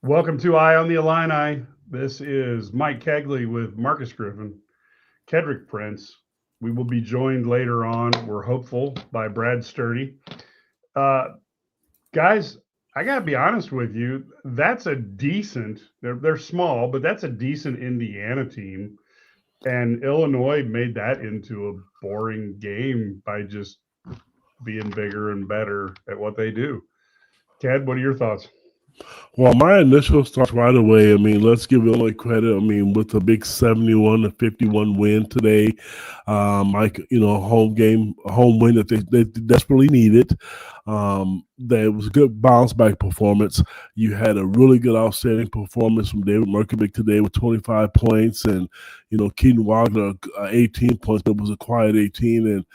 Welcome to Eye on the Illini. This is Mike Cagley with Marcus Griffin, Kedrick Prince. We will be joined later on, we're hopeful, by Brad Sturdy. Uh, guys, I got to be honest with you. That's a decent, they're small, but that's a decent Indiana team. And Illinois made that into a boring game by just being bigger and better at what they do. Ked, what are your thoughts? Well, my initial thoughts right away. I mean, let's give Illinois credit. I mean, with a big 71-51 win today, like home game, a home win that they desperately needed. That was a good bounce back performance. You had a really good outstanding performance from David Merkovic today with 25 points, and Keaton Wagner 18 points. It was a quiet 18, and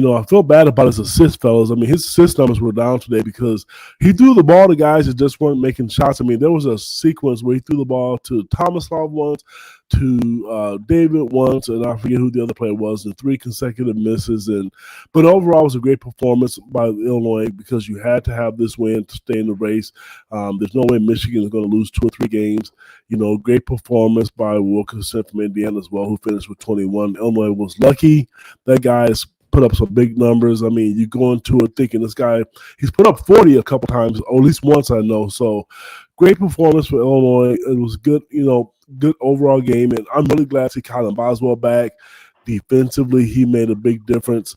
I feel bad about his assist, fellas. I mean, his assist numbers were down today because he threw the ball to guys that just weren't making shots. I mean, there was a sequence where he threw the ball to Tomislav once, to David once, and I forget who the other player was, and three consecutive misses. But overall, it was a great performance by Illinois because you had to have this win to stay in the race. There's no way Michigan is going to lose 2 or 3 games. Great performance by Wilkinson from Indiana as well, who finished with 21. Illinois was lucky. That guy's put up some big numbers. I mean, you go into it thinking this guy, he's put up 40 a couple times, or at least once I know. So great performance for Illinois. It was good, good overall game. And I'm really glad to see Colin Boswell back. Defensively, he made a big difference.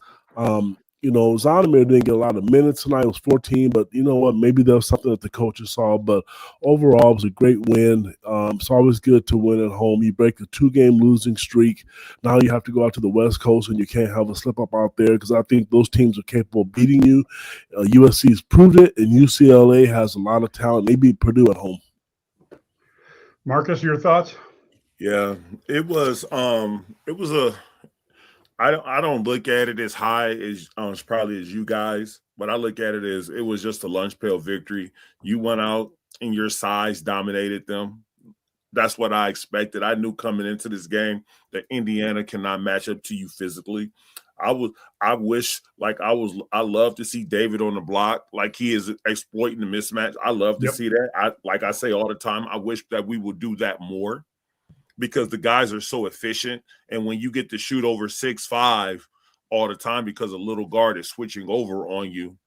Zonomer didn't get a lot of minutes tonight. It was 14, but you know what? Maybe there was something that the coaches saw. But overall, it was a great win. It's always good to win at home. You break the 2-game losing streak. Now you have to go out to the West Coast, and you can't have a slip-up out there because I think those teams are capable of beating you. USC's proved it, and UCLA has a lot of talent. They beat Purdue at home. Marcus, your thoughts? Yeah, it was a I don't look at it as high as probably as you guys, but I look at it as it was just a lunch pail victory. You went out and your size dominated them. That's what I expected. I knew coming into this game that Indiana cannot match up to you physically. I love to see David on the block, like he is exploiting the mismatch. I love to Yep. see that. Like I say all the time, I wish that we would do that more because the guys are so efficient. And when you get to shoot over 6'5" all the time because a little guard is switching over on you,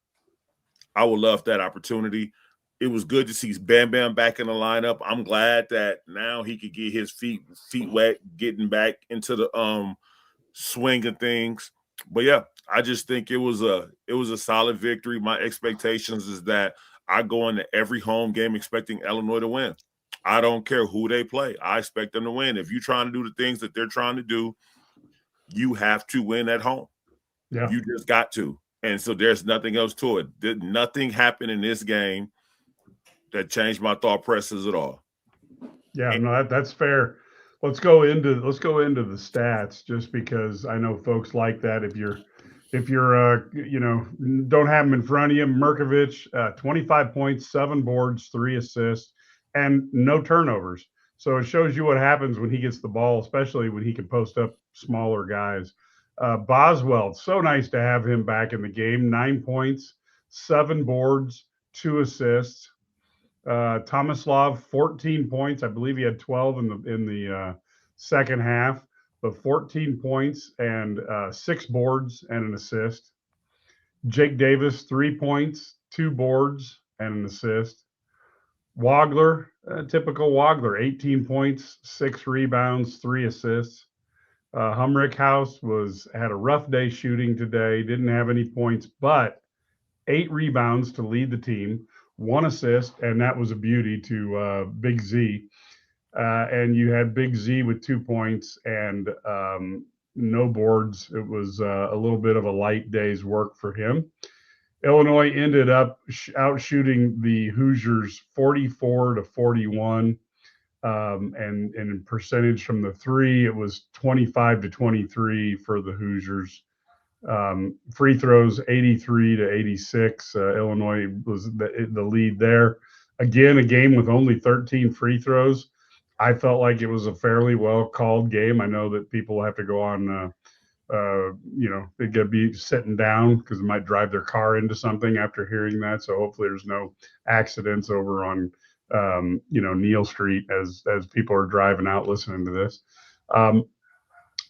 I would love that opportunity. It was good to see Bam Bam back in the lineup. I'm glad that now he could get his feet wet, getting back into the swing of things. But yeah, I just think it was a solid victory. My expectations is that I go into every home game expecting Illinois to win. I don't care who they play. I expect them to win. If you're trying to do the things that they're trying to do, you have to win at home. Yeah. You just got to. And so there's nothing else to it. Nothing happened in this game that changed my thought process at all. Yeah, no, that's fair. Let's go into the stats just because I know folks like that. If you're don't have them in front of you, Merkovich, 25 points, 7 boards, 3 assists, and no turnovers. So it shows you what happens when he gets the ball, especially when he can post up smaller guys. Boswell, so nice to have him back in the game. 9 points, 7 boards, 2 assists. Tomislav, 14 points. I believe he had 12 in the second half, but 14 points and 6 boards and an assist. Jake Davis, 3 points, 2 boards and an assist. Wagler, typical Wagler, 18 points, 6 rebounds, 3 assists. Humrick House had a rough day shooting today. Didn't have any points, but 8 rebounds to lead the team, 1 assist, and that was a beauty to Big Z. And you had Big Z with 2 points and no boards. It was a little bit of a light day's work for him. Illinois ended up out shooting the Hoosiers 44-41. And in percentage from the three, it was 25-23 for the Hoosiers. Free throws 83-86. Illinois was the lead there. Again, a game with only 13 free throws. I felt like it was a fairly well called game. I know that people have to go on, they got to be sitting down because it might drive their car into something after hearing that. So hopefully there's no accidents over on Neal Street as people are driving out listening to this.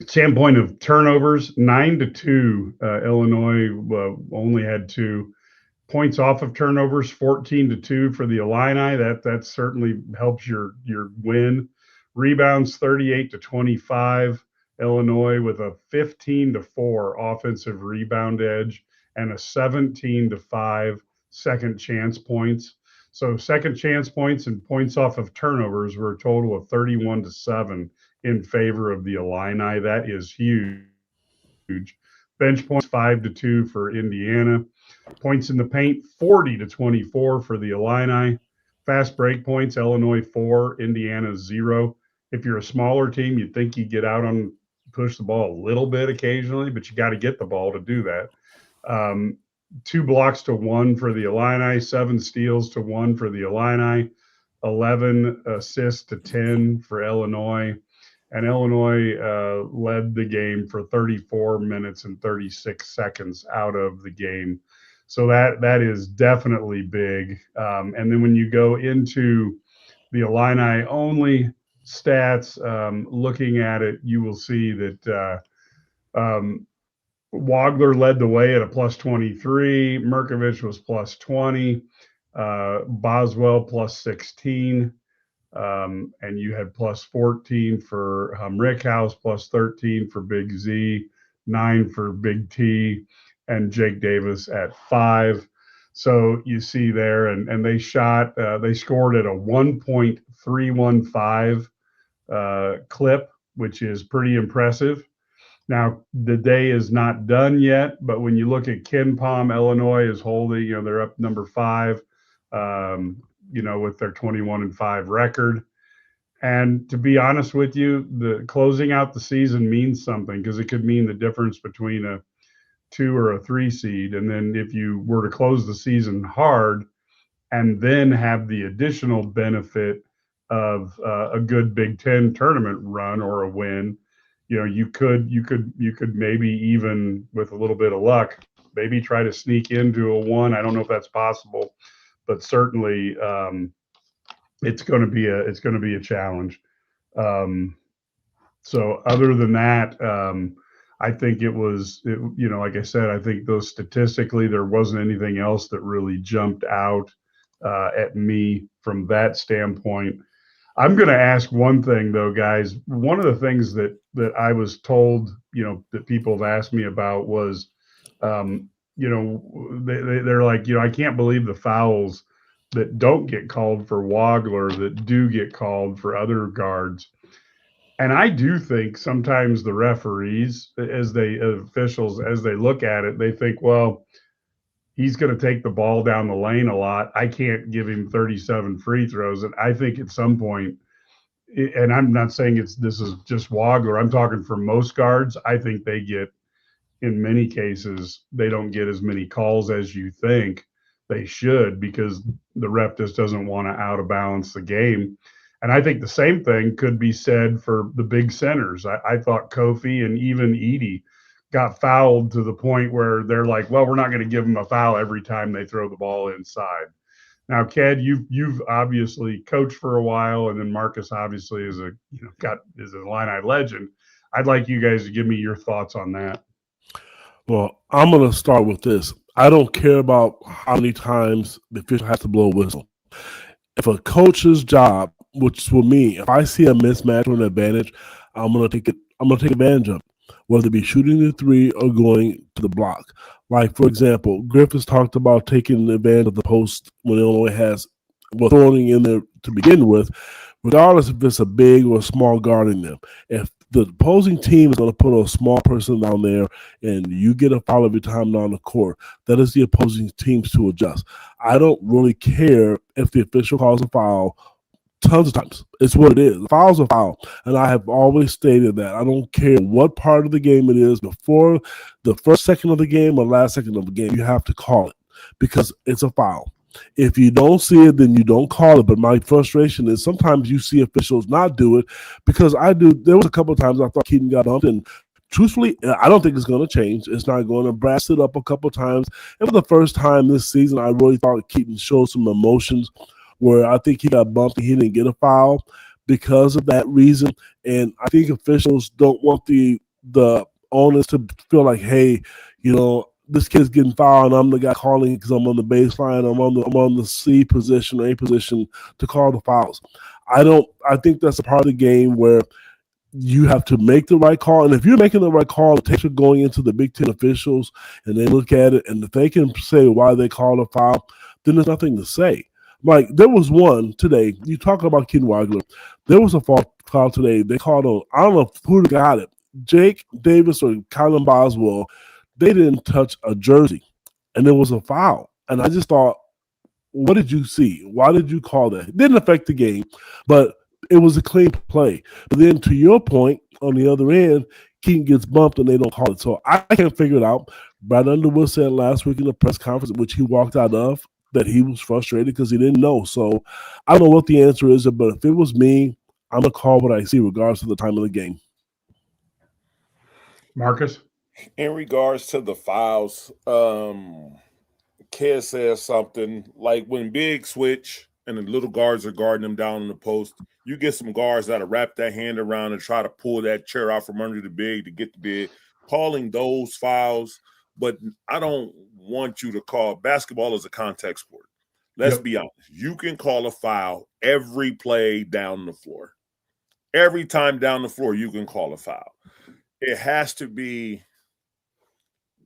Standpoint of turnovers, 9-2. Illinois only had 2 points off of turnovers, 14-2 for the Illini. That certainly helps your win. Rebounds, 38-25. Illinois with a 15-4 offensive rebound edge and a 17-5 second chance points. So second chance points and points off of turnovers were a total of 31-7 in favor of the Illini. That is huge. Bench points, 5-2 for Indiana. Points in the paint, 40-24 for the Illini. Fast break points, Illinois 4, Indiana 0. If you're a smaller team, you'd think you get out on push the ball a little bit occasionally, but you got to get the ball to do that. 2 blocks to 1 for the Illini, 7 steals to 1 for the Illini, 11 assists to 10 for Illinois. And Illinois led the game for 34 minutes and 36 seconds out of the game. So that is definitely big. And then when you go into the Illini only stats, looking at it, you will see that Wagler led the way at a plus 23. Merkovich was plus 20. Boswell plus 16. And you had plus 14 for Rickhouse, plus 13 for Big Z, 9 for Big T, and Jake Davis at 5. So you see there, and they scored at a 1.315 clip, which is pretty impressive. Now, the day is not done yet, but when you look at Ken Palm, Illinois is holding, they're up number 5, with their 21-5 record. And to be honest with you, the closing out the season means something, because it could mean the difference between a 2 or a 3 seed. And then if you were to close the season hard and then have the additional benefit of a good Big Ten tournament run or a win, you could maybe, even with a little bit of luck, maybe try to sneak into a 1. I don't know if that's possible, but certainly it's going to be a challenge. So other than that, I think it was, like I said, I think those statistically, there wasn't anything else that really jumped out at me from that standpoint. I'm going to ask one thing though, guys. One of the things that I was told, that people have asked me about was, they're like, I can't believe the fouls that don't get called for Wagler that do get called for other guards. And I do think sometimes the referees, officials, as they look at it, they think, well, he's going to take the ball down the lane a lot. I can't give him 37 free throws. And I think at some point, and I'm not saying this is just Wagler, I'm talking for most guards, I think they get, in many cases, they don't get as many calls as you think they should, because the ref just doesn't want to out of balance the game. And I think the same thing could be said for the big centers. I thought Kofi and even Edey got fouled to the point where they're like, well, we're not going to give them a foul every time they throw the ball inside. Now, Ked, you've obviously coached for a while, and then Marcus obviously is a Illini legend. I'd like you guys to give me your thoughts on that. Well, I'm going to start with this. I don't care about how many times the official has to blow a whistle. If a coach's job, which for me, if I see a mismatch or an advantage, I'm going to take advantage of it, whether it be shooting the 3 or going to the block. Like, for example, Griffin talked about taking advantage of the post when Illinois has throwing in there to begin with, regardless if it's a big or a small guarding them. If the opposing team is going to put a small person down there and you get a foul every time down the court, that is the opposing teams to adjust. I don't really care if the official calls a foul tons of times. It's what it is. A foul's a foul. And I have always stated that. I don't care what part of the game it is, before the first second of the game or last second of the game, you have to call it, because it's a foul. If you don't see it, then you don't call it. But my frustration is sometimes you see officials not do it, because I do. There was a couple of times I thought Keaton got bumped, and truthfully, I don't think it's going to change. It's not going to brass it up a couple of times. And for the first time this season, I really thought Keaton showed some emotions where I think he got bumped and he didn't get a foul because of that reason. And I think officials don't want the owners to feel like, hey, this kid's getting fouled and I'm the guy calling because I'm on the baseline, I'm on the C position or A position to call the fouls. I think that's a part of the game where you have to make the right call. And if you're making the right call, it takes you going into the Big Ten officials and they look at it, and if they can say why they called a foul, then there's nothing to say. Like, there was one today, you talk about Ken Wagler, there was a foul today. They called on, I don't know who got it, Jake Davis or Kylan Boswell. They didn't touch a jersey, and there was a foul. And I just thought, what did you see? Why did you call that? It didn't affect the game, but it was a clean play. But then to your point, on the other end, Keaton gets bumped and they don't call it. So I can't figure it out. Brad Underwood said last week in the press conference, which he walked out of, that he was frustrated because he didn't know. So I don't know what the answer is, but if it was me, I'm going to call what I see regardless of the time of the game. Marcus? In regards to the fouls, Kez says something like when big switch and the little guards are guarding them down in the post, you get some guards that'll wrap that hand around and try to pull that chair out from under the big to get the big, calling those fouls. But I don't want you to call basketball as a contact sport. Let's be honest. You can call a foul every play down the floor. Every time down the floor, you can call a foul. It has to be,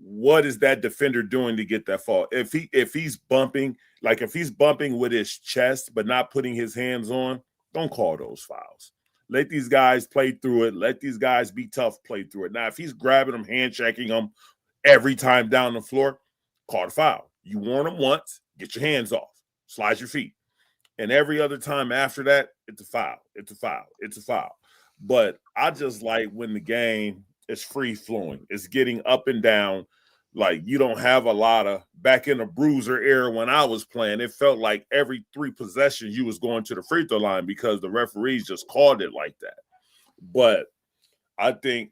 what is that defender doing to get that foul? If he's bumping, like if he's bumping with his chest but not putting his hands on, don't call those fouls. Let these guys play through it. Let these guys be tough, play through it. Now, if he's grabbing them, hand checking them every time down the floor, call the foul. You warn them once, get your hands off, slide your feet. And every other time after that, it's a foul. It's a foul. It's a foul. But I just like when the game is free flowing. It's getting up and down. Like, you don't have a lot of, back in the bruiser era when I was playing, it felt like every 3 possessions you was going to the free throw line because the referees just called it like that. But I think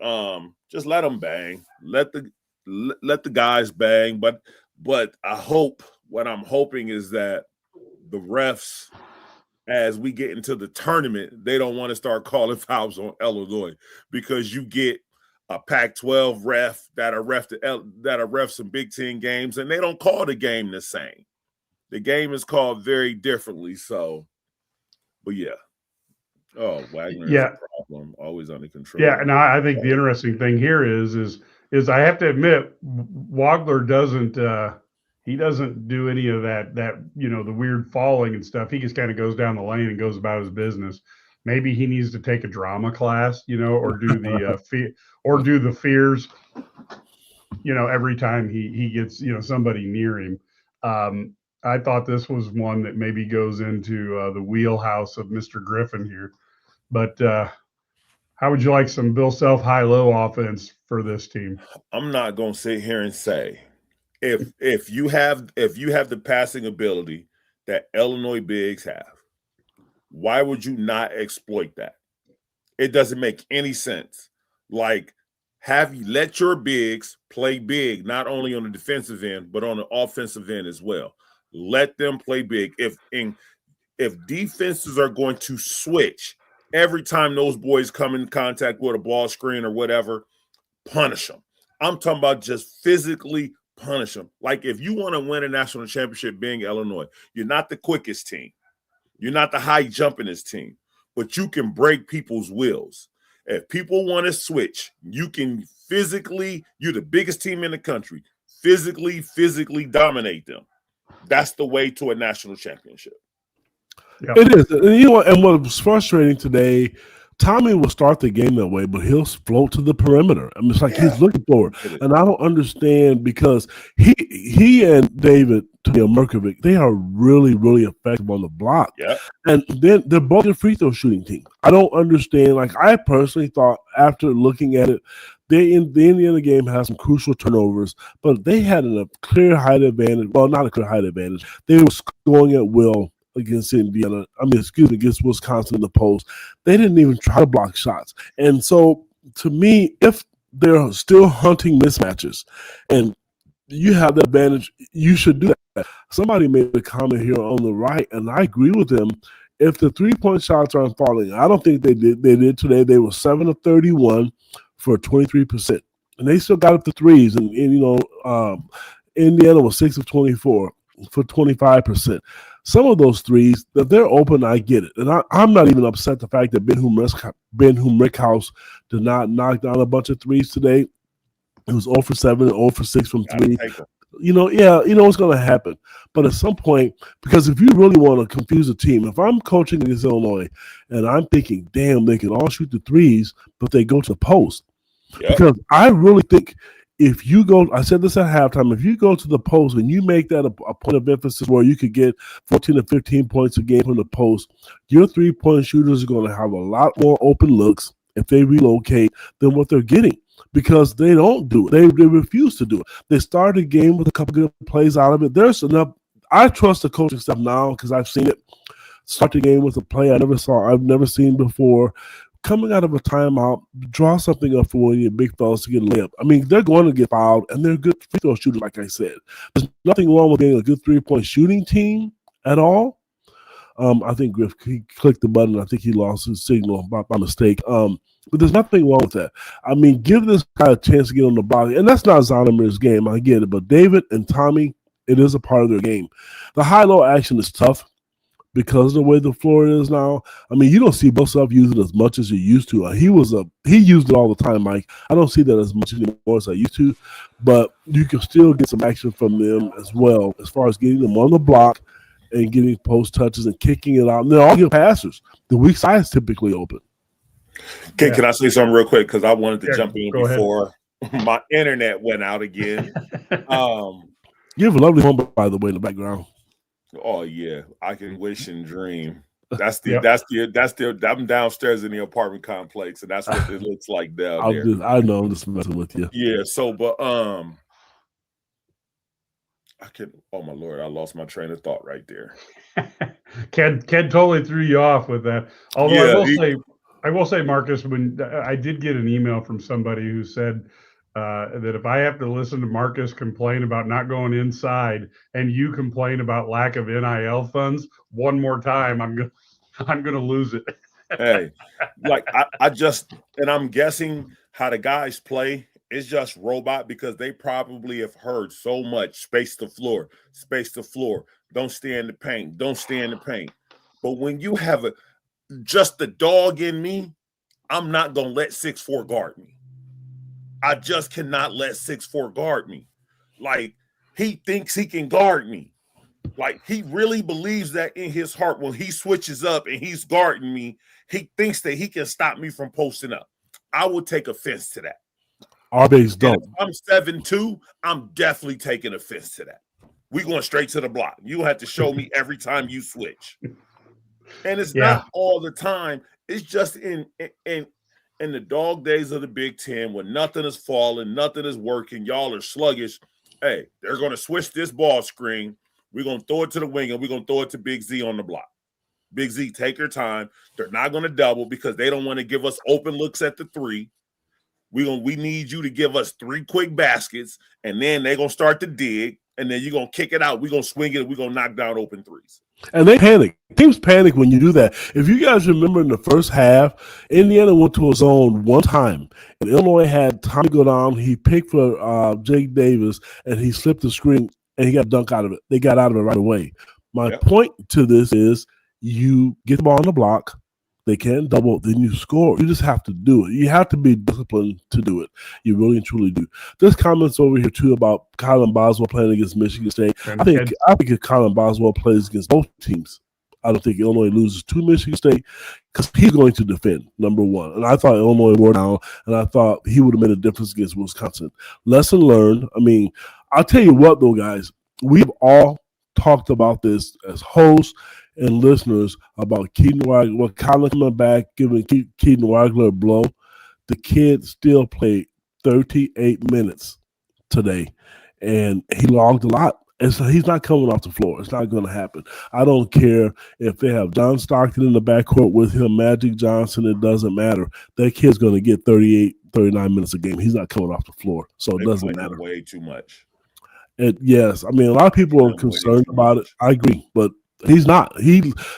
just let them bang. Let the guys bang. But I hope, what I'm hoping is that the refs, as we get into the tournament, they don't want to start calling fouls on Illinois, because you get a Pac-12 ref that are ref some Big Ten games, and they don't call the game the same. The game is called very differently. So, but yeah. Oh, Wagner is a problem. Always under control. Yeah, and I think the interesting thing here is I have to admit, Wagler doesn't he doesn't do any of that the weird falling and stuff. He just kind of goes down the lane and goes about his business. Maybe he needs to take a drama class, or do the fears, every time he gets, somebody near him. I thought this was one that maybe goes into the wheelhouse of Mr. Griffin here. But how would you like some Bill Self high-low offense for this team? I'm not going to sit here and say if you have the passing ability that Illinois bigs have, why would you not exploit that? It doesn't make any sense. Like, let your bigs play big, not only on the defensive end, but on the offensive end as well. Let them play big. If defenses are going to switch every time those boys come in contact with a ball screen or whatever, punish them. I'm talking about just physically punish them. Like, if you want to win a national championship being Illinois, you're not the quickest team. You're not the high jumpingest team, but you can break people's wills. If people want to switch, you can you're the biggest team in the country, physically dominate them. That's the way to a national championship. Yep. It is. And what was frustrating today, Tommy will start the game that way, but he'll float to the perimeter. I mean, it's like he's looking for it. And I don't understand, because he and David Merkovic, they are really, really effective on the block. Yeah. And then they're both a free throw shooting team. I don't understand. Like, I personally thought, after looking at it, the Indiana game has some crucial turnovers, but they had a clear height advantage. Well, not a clear height advantage. They were scoring at will against against Wisconsin in the post. They didn't even try to block shots. And so, to me, if they're still hunting mismatches and you have the advantage, you should do that. Somebody made a comment here on the right, and I agree with them. If the 3-point shots aren't falling, I don't think they did. They did today. They were 7 of 31 for 23%, and they still got up to threes. And Indiana was 6 of 24 for 25%. Some of those threes, if they're open, I get it. And I'm not even upset the fact that Ben Rickhouse did not knock down a bunch of threes today. It was 0 for 7, 0 for 6 from 3. You know what's going to happen. But at some point, because if you really want to confuse a team, if I'm coaching against Illinois and I'm thinking, damn, they can all shoot the threes, but they go to the post. Yep. Because I really think if you go, I said this at halftime, if you go to the post and you make that a point of emphasis where you could get 14 to 15 points a game from the post, your 3-point shooters are going to have a lot more open looks if they relocate than what they're getting. Because they don't do it. They refuse to do it. They start a game with a couple good plays out of it. There's enough. I trust the coaching staff now because I've seen it. Start the game with a play I've never seen before. Coming out of a timeout, draw something up for one of your big fellas to get a layup. I mean, they're going to get fouled, and they're good free throw shooters, like I said. There's nothing wrong with being a good 3-point shooting team at all. I think Griff, he clicked the button. I think he lost his signal by mistake. But there's nothing wrong with that. I mean, give this guy a chance to get on the body. And that's not Zonomer's game. I get it. But David and Tommy, it is a part of their game. The high-low action is tough because of the way the floor is now. I mean, you don't see both stuff using as much as you used to. He used it all the time, Mike. I don't see that as much anymore as I used to. But you can still get some action from them as well as far as getting them on the block and getting post touches and kicking it out. And they're all good passers. The weak side is typically open. Okay, can I say something real quick? Because I wanted to jump in before my internet went out again. You have a lovely home, by the way, in the background. Oh yeah, I can wish and dream. I'm downstairs in the apartment complex, and that's what it looks like down there. I know, I'm just messing with you. Yeah. So, but oh my Lord, I lost my train of thought right there. Ken totally threw you off with that. Although I will say, Marcus, when I did get an email from somebody who said that if I have to listen to Marcus complain about not going inside and you complain about lack of NIL funds one more time, I'm gonna lose it. Hey, like I'm guessing how the guys play. It's just robot because they probably have heard so much space the floor, don't stay in the paint, But when you have just the dog in me, I'm not going to let 6'4" guard me. I just cannot let 6'4" guard me. Like, he thinks he can guard me. Like, he really believes that in his heart when he switches up and he's guarding me, he thinks that he can stop me from posting up. I would take offense to that. Our base don't. If I'm 7'2", I'm definitely taking offense to that. We're going straight to the block. You have to show me every time you switch. And it's not all the time. It's just in the dog days of the Big Ten when nothing is falling, nothing is working, y'all are sluggish. Hey, they're going to switch this ball screen. We're going to throw it to the wing, and we're going to throw it to Big Z on the block. Big Z, take your time. They're not going to double because they don't want to give us open looks at the 3. We need you to give us 3 quick baskets, and then they're going to start to dig, and then you're going to kick it out. We're going to swing it, and we're going to knock down open 3s. And they panic. Teams panic when you do that. If you guys remember in the first half, Indiana went to a zone one time, and Illinois had time to go down. He picked for Jake Davis, and he slipped the screen, and he got dunked out of it. They got out of it right away. My point to this is you get the ball on the block. They can't double, then you score. You just have to do it. You have to be disciplined to do it. You really and truly do. There's comments over here, too, about Colin Boswell playing against Michigan State. I think if Colin Boswell plays against both teams, I don't think Illinois loses to Michigan State because he's going to defend, number one. And I thought Illinois wore down, and I thought he would have made a difference against Wisconsin. Lesson learned. I mean, I'll tell you what, though, guys. We've all talked about this as hosts and listeners about Keaton Wagler. Well, Colin coming back, giving Keaton Wagler a blow. The kid still played 38 minutes today, and he logged a lot. And so he's not coming off the floor. It's not going to happen. I don't care if they have John Stockton in the backcourt with him, Magic Johnson. It doesn't matter. That kid's going to get 38, 39 minutes a game. He's not coming off the floor, so it doesn't matter. Way too much. Yes, I mean a lot of people are I'm waiting concerned too about it. much. I agree, but he's not.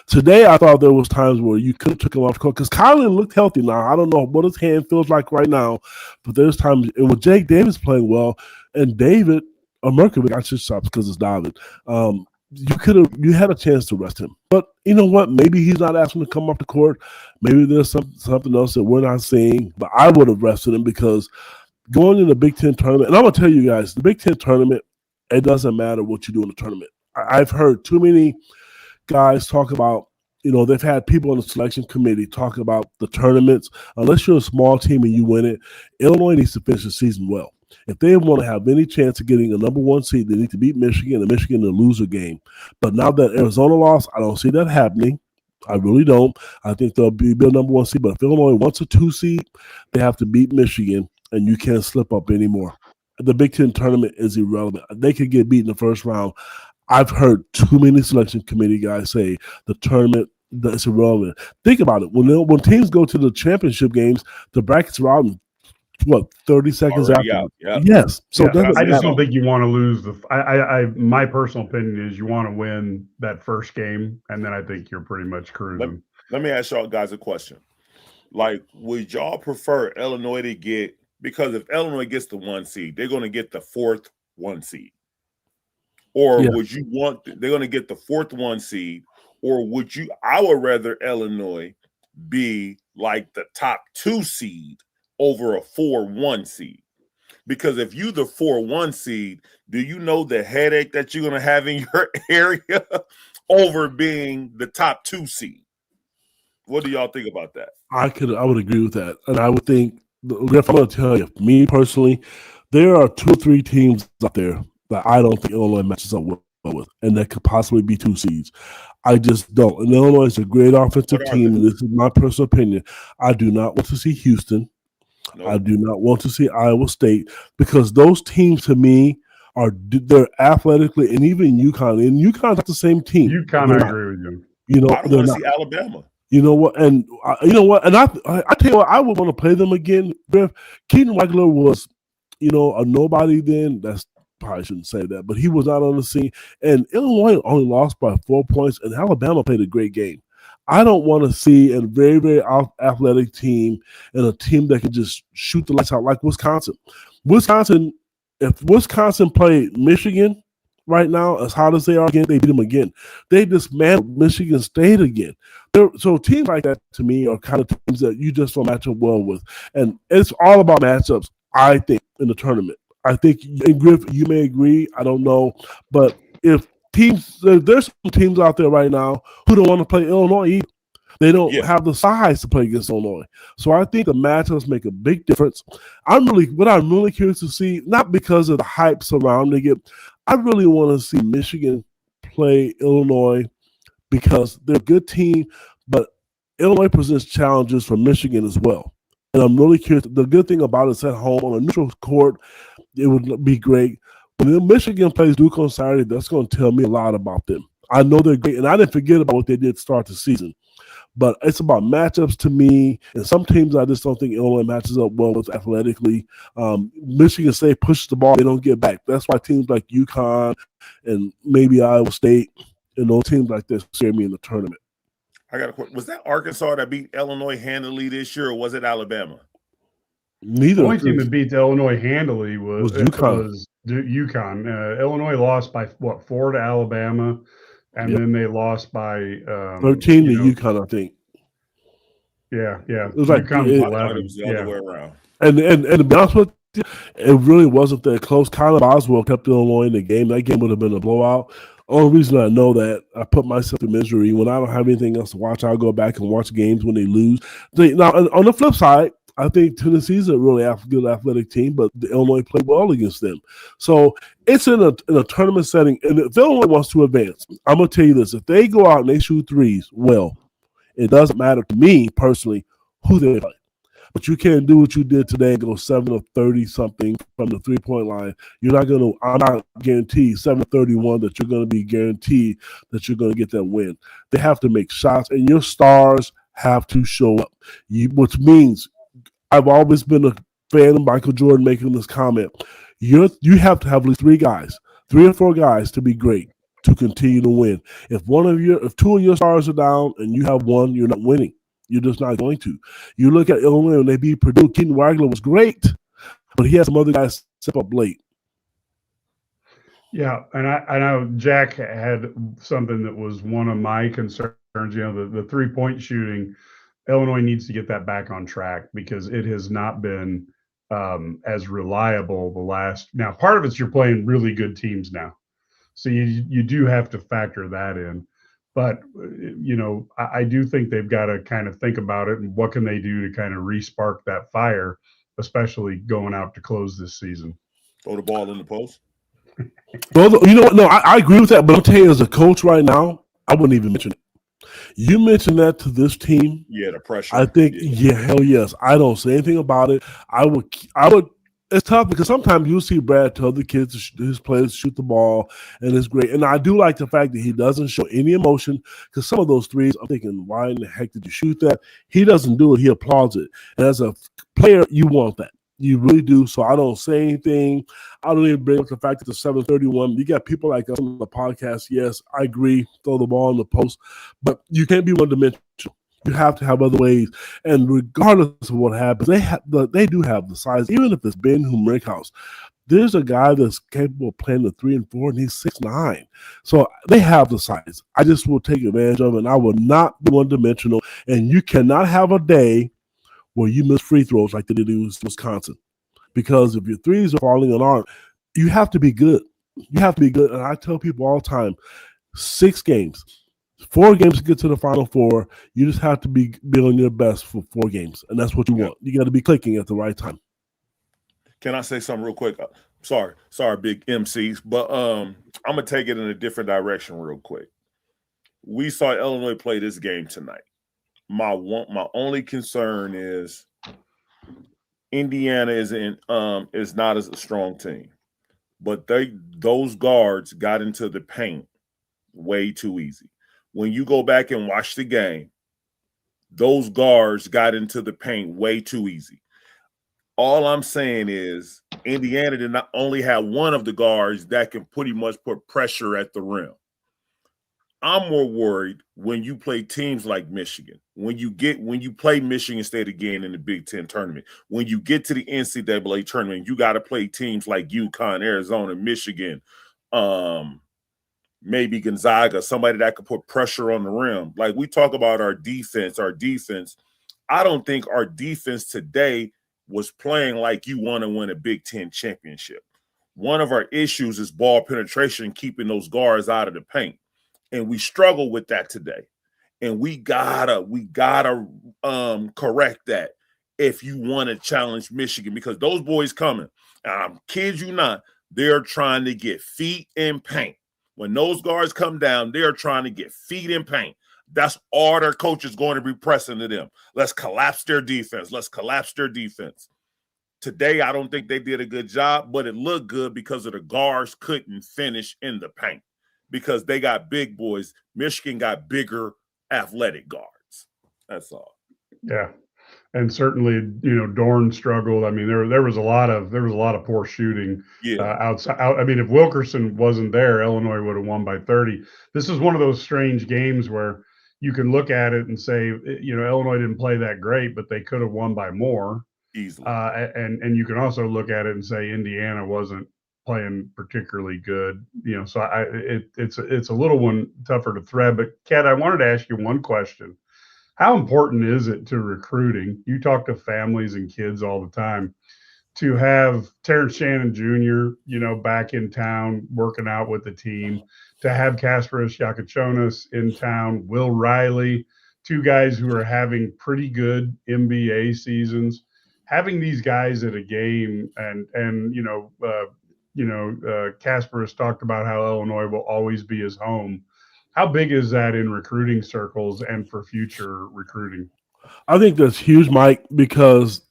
Today I thought there was times where you could have took him off the court because Kylan looked healthy. Now I don't know what his hand feels like right now, but there's times and with Jake Davis playing well and David or Merkovich, I should stop because it's David. You had a chance to rest him, but you know what? Maybe he's not asking to come off the court. Maybe there's something else that we're not seeing. But I would have rested him because going in the Big Ten tournament, and I'm gonna tell you guys, the Big Ten tournament. It doesn't matter what you do in the tournament. I've heard too many guys talk about, they've had people on the selection committee talk about the tournaments. Unless you're a small team and you win it, Illinois needs to finish the season well. If they want to have any chance of getting a number one seed, they need to beat Michigan and Michigan to lose a game. But now that Arizona lost, I don't see that happening. I really don't. I think they'll be a number one seed. But if Illinois wants a 2 seed, they have to beat Michigan, and you can't slip up anymore. The Big Ten tournament is irrelevant. They could get beat in the first round. I've heard too many selection committee guys say the tournament is irrelevant. Think about it. When teams go to the championship games, the brackets are out in, 30 seconds Already after? out, yeah. Yes. So I just don't think you want to lose my personal opinion is you want to win that first game, and then I think you're pretty much cruising. Let me ask y'all guys a question. Like, would y'all prefer Illinois to get, because if Illinois gets the 1 seed, they're going to get the 4th 1 seed. Or would you want, they're going to get the 4th 1 seed, or I would rather Illinois be like the top 2 seed over a 4-1 seed. Because if you the 4-1 seed, do you know the headache that you're going to have in your area over being the top 2 seed? What do y'all think about that? I would agree with that. And I would think, Griff, I'm going to tell you, me personally, there are 2 or 3 teams out there that I don't think Illinois matches up well with, and that could possibly be 2 seeds. I just don't. And Illinois is a great offensive team, and this is my personal opinion. I do not want to see Houston. Nope. I do not want to see Iowa State, because those teams to me they're athletically, and even UConn. And UConn's not the same team. UConn, I agree with you. I don't want to see Alabama. You know what? And and I tell you what, I would want to play them again. Keaton Wagler was, a nobody then. That's probably shouldn't say that, but he was not on the scene. And Illinois only lost by 4 points, and Alabama played a great game. I don't want to see a very, very athletic team and a team that can just shoot the lights out like Wisconsin. If Wisconsin played Michigan right now, as hard as they are again, they beat them again. They dismantled Michigan State again. So teams like that, to me, are kind of teams that you just don't match up well with. And it's all about matchups, I think, in the tournament. I think, and Griff, you may agree, I don't know. But there's some teams out there right now who don't want to play Illinois either. They don't have the size to play against Illinois. So I think the matchups make a big difference. What I'm really curious to see, not because of the hype surrounding it, I really want to see Michigan play Illinois because they're a good team, but Illinois presents challenges for Michigan as well. And I'm really curious. The good thing about it is at home on a neutral court, it would be great. When Michigan plays Duke on Saturday, that's going to tell me a lot about them. I know they're great, and I didn't forget about what they did to start the season. But it's about matchups to me, and some teams I just don't think Illinois matches up well with athletically. Michigan State pushes the ball, they don't get back. That's why teams like UConn and maybe Iowa State and those teams like this scare me in the tournament. I got a question. Was that Arkansas that beat Illinois handily this year, or was it Alabama? Neither. The only team that beat Illinois handily was UConn. Illinois lost by 4 to Alabama, and then they lost by 13 to UConn, I think. Yeah. It was like UConn was 11. It was the other way around. And to be honest with you, it really wasn't that close. Kyler Boswell kept Illinois in the game. That game would have been a blowout. Only reason I know that, I put myself in misery. When I don't have anything else to watch, I'll go back and watch games when they lose. Now, on the flip side, I think Tennessee's a really good athletic team, but the Illinois played well against them. So it's in a tournament setting, and if Illinois wants to advance, I'm going to tell you this. If they go out and they shoot threes, well, it doesn't matter to me personally who they play. But you can't do what you did today and go 7 of 30-something from the three-point line. I'm not guaranteed 7 of 31 that you're going to be guaranteed that you're going to get that win. They have to make shots, and your stars have to show up, which means I've always been a fan of Michael Jordan making this comment. You have to have at least 3 guys 3 or 4 guys to be great to continue to win. If 2 of your stars are down and you have one, you're not winning. You're just not going to. You look at Illinois when they beat Purdue. Keaton Wagler was great, but he had some other guys step up late. Yeah, and I know Jack had something that was one of my concerns. The 3-point shooting. Illinois needs to get that back on track because it has not been as reliable the last. Now, part of it's you're playing really good teams now, so you do have to factor that in. But I do think they've got to kind of think about it and what can they do to kind of re-spark that fire, especially going out to close this season. Throw the ball in the post. Well, you know what? No, I agree with that. But I'm telling you, as a coach right now, I wouldn't even mention it. You mentioned that to this team. Yeah, the pressure. I think, hell yes. I don't say anything about it. I would. It's tough because sometimes you see Brad tell the kids, his players, shoot the ball, and it's great. And I do like the fact that he doesn't show any emotion because some of those threes, I'm thinking, why in the heck did you shoot that? He doesn't do it. He applauds it. And as a player, you want that. You really do. So I don't say anything. I don't even bring up the fact that the 731. You got people like us on the podcast. Yes, I agree. Throw the ball in the post. But you can't be one-dimensional. You have to have other ways. And regardless of what happens, they do have the size. Even if it's Ben Humrickhouse, there's a guy that's capable of playing the 3 and 4, and he's 6'9". So they have the size. I just will take advantage of it, and I will not be one-dimensional. And you cannot have a day where you miss free throws like they did in Wisconsin. Because if your threes are falling on arm, you have to be good. You have to be good. And I tell people all the time, 6 games. 4 games to get to the Final Four. You just have to be on your best for 4 games, and that's what you want. You got to be clicking at the right time. Can I say something real quick? Sorry, big MCs, but I'm gonna take it in a different direction real quick. We saw Illinois play this game tonight. My only concern is Indiana is not as a strong team, but those guards got into the paint way too easy. When you go back and watch the game, those guards got into the paint way too easy. All I'm saying is Indiana did not only have one of the guards that can pretty much put pressure at the rim. I'm more worried when you play teams like Michigan, when you play Michigan State again in the Big Ten tournament, when you get to the NCAA tournament, you got to play teams like UConn, Arizona, Michigan, maybe Gonzaga, somebody that could put pressure on the rim. Like we talk about our defense. I don't think our defense today was playing like you want to win a Big Ten championship. One of our issues is ball penetration, keeping those guards out of the paint. And we struggle with that today. And we gotta correct that if you want to challenge Michigan, because those boys coming, and I'm kid you not, they're trying to get feet in paint. When those guards come down, they're trying to get feet in paint. That's all their coach is going to be pressing to them. Let's collapse their defense. Today, I don't think they did a good job, but it looked good because of the guards couldn't finish in the paint because they got big boys. Michigan got bigger athletic guards. That's all. Yeah. And certainly, Dorn struggled. I mean, there was a lot of poor shooting outside. I mean, if Wilkerson wasn't there, Illinois would have won by 30. This is one of those strange games where you can look at it and say, Illinois didn't play that great, but they could have won by more easily. And you can also look at it and say Indiana wasn't playing particularly good. So it's a little one tougher to thread. But Kat, I wanted to ask you one question. How important is it to recruiting? You talk to families and kids all the time. To have Terrence Shannon Jr., back in town working out with the team, to have Kasparas Yakachonis in town, Will Riley, 2 guys who are having pretty good NBA seasons. Having these guys at a game, and Kasparas talked about how Illinois will always be his home. How big is that in recruiting circles and for future recruiting? I think that's huge, Mike, because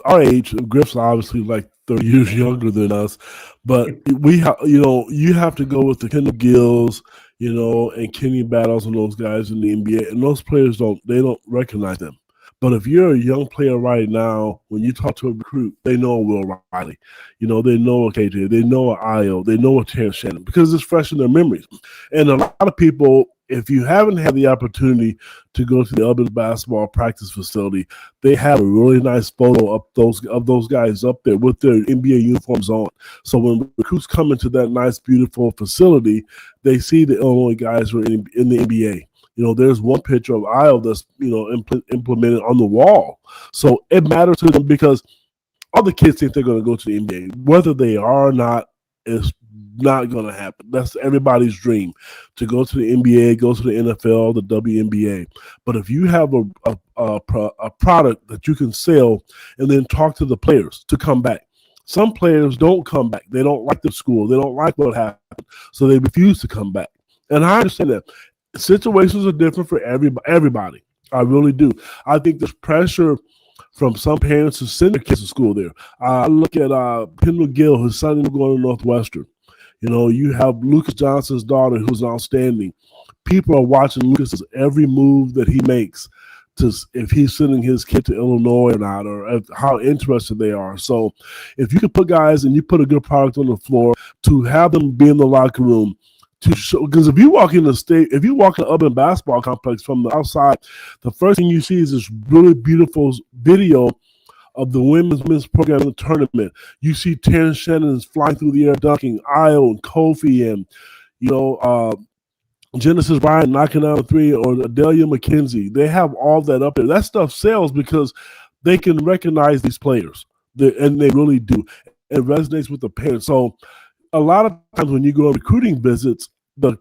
our age, Griff's obviously like 30 years younger than us, but you have to go with the Kendall Gills, and Kenny Battles and those guys in the NBA, and those players don't recognize them. But if you're a young player right now, when you talk to a recruit, they know Will Riley. You know, they know a KJ, they know a Io, they know a Terrence Shannon because it's fresh in their memories. And a lot of people, if you haven't had the opportunity to go to the Urban basketball practice facility, they have a really nice photo of those guys up there with their NBA uniforms on. So when recruits come into that nice, beautiful facility, they see the Illinois guys who are in the NBA. You know, there's one picture of Io that's, you know, implemented on the wall. So it matters to them because all the kids think they're going to go to the NBA. Whether they are or not is not going to happen. That's everybody's dream, to go to the NBA, go to the NFL, the WNBA. But if you have a product that you can sell and then talk to the players to come back. Some players don't come back. They don't like the school. They don't like what happened. So they refuse to come back. And I understand that. Situations are different for everybody. I really do. I think there's pressure from some parents to send their kids to school there. I look at Kendall Gill, his son is going to Northwestern. You know, you have Lucas Johnson's daughter who's outstanding. People are watching Lucas's every move that he makes to if he's sending his kid to Illinois or not, or how interested they are. So if you can put guys and you put a good product on the floor to have them be in the locker room, to show, because if you walk in the urban basketball complex from the outside, the first thing you see is this really beautiful video of the women's program in the tournament. You see Terrence Shannon flying through the air, dunking, Io and Kofi, and Genesis Bryant knocking out a three, or Adelia McKenzie. They have all that up there. That stuff sells because they can recognize these players, and they really do. It resonates with the parents. So a lot of times when you go on recruiting visits, the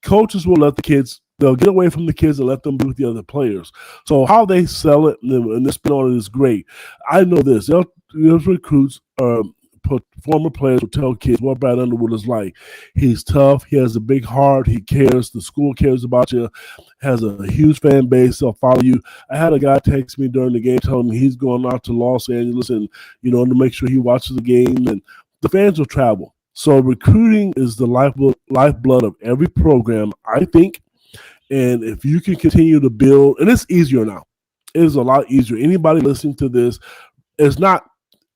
coaches will let the kids, they'll get away from the kids and let them be with the other players. So how they sell it and the spin on it is great. I know this. Those recruits, former players will tell kids what Brad Underwood is like. He's tough. He has a big heart. He cares. The school cares about you. Has a huge fan base. They'll follow you. I had a guy text me during the game telling me he's going out to Los Angeles and, you know, to make sure he watches the game. And the fans will travel. So recruiting is the lifeblood of every program, I think. And if you can continue to build, and it's easier now. It is a lot easier. Anybody listening to this, it's not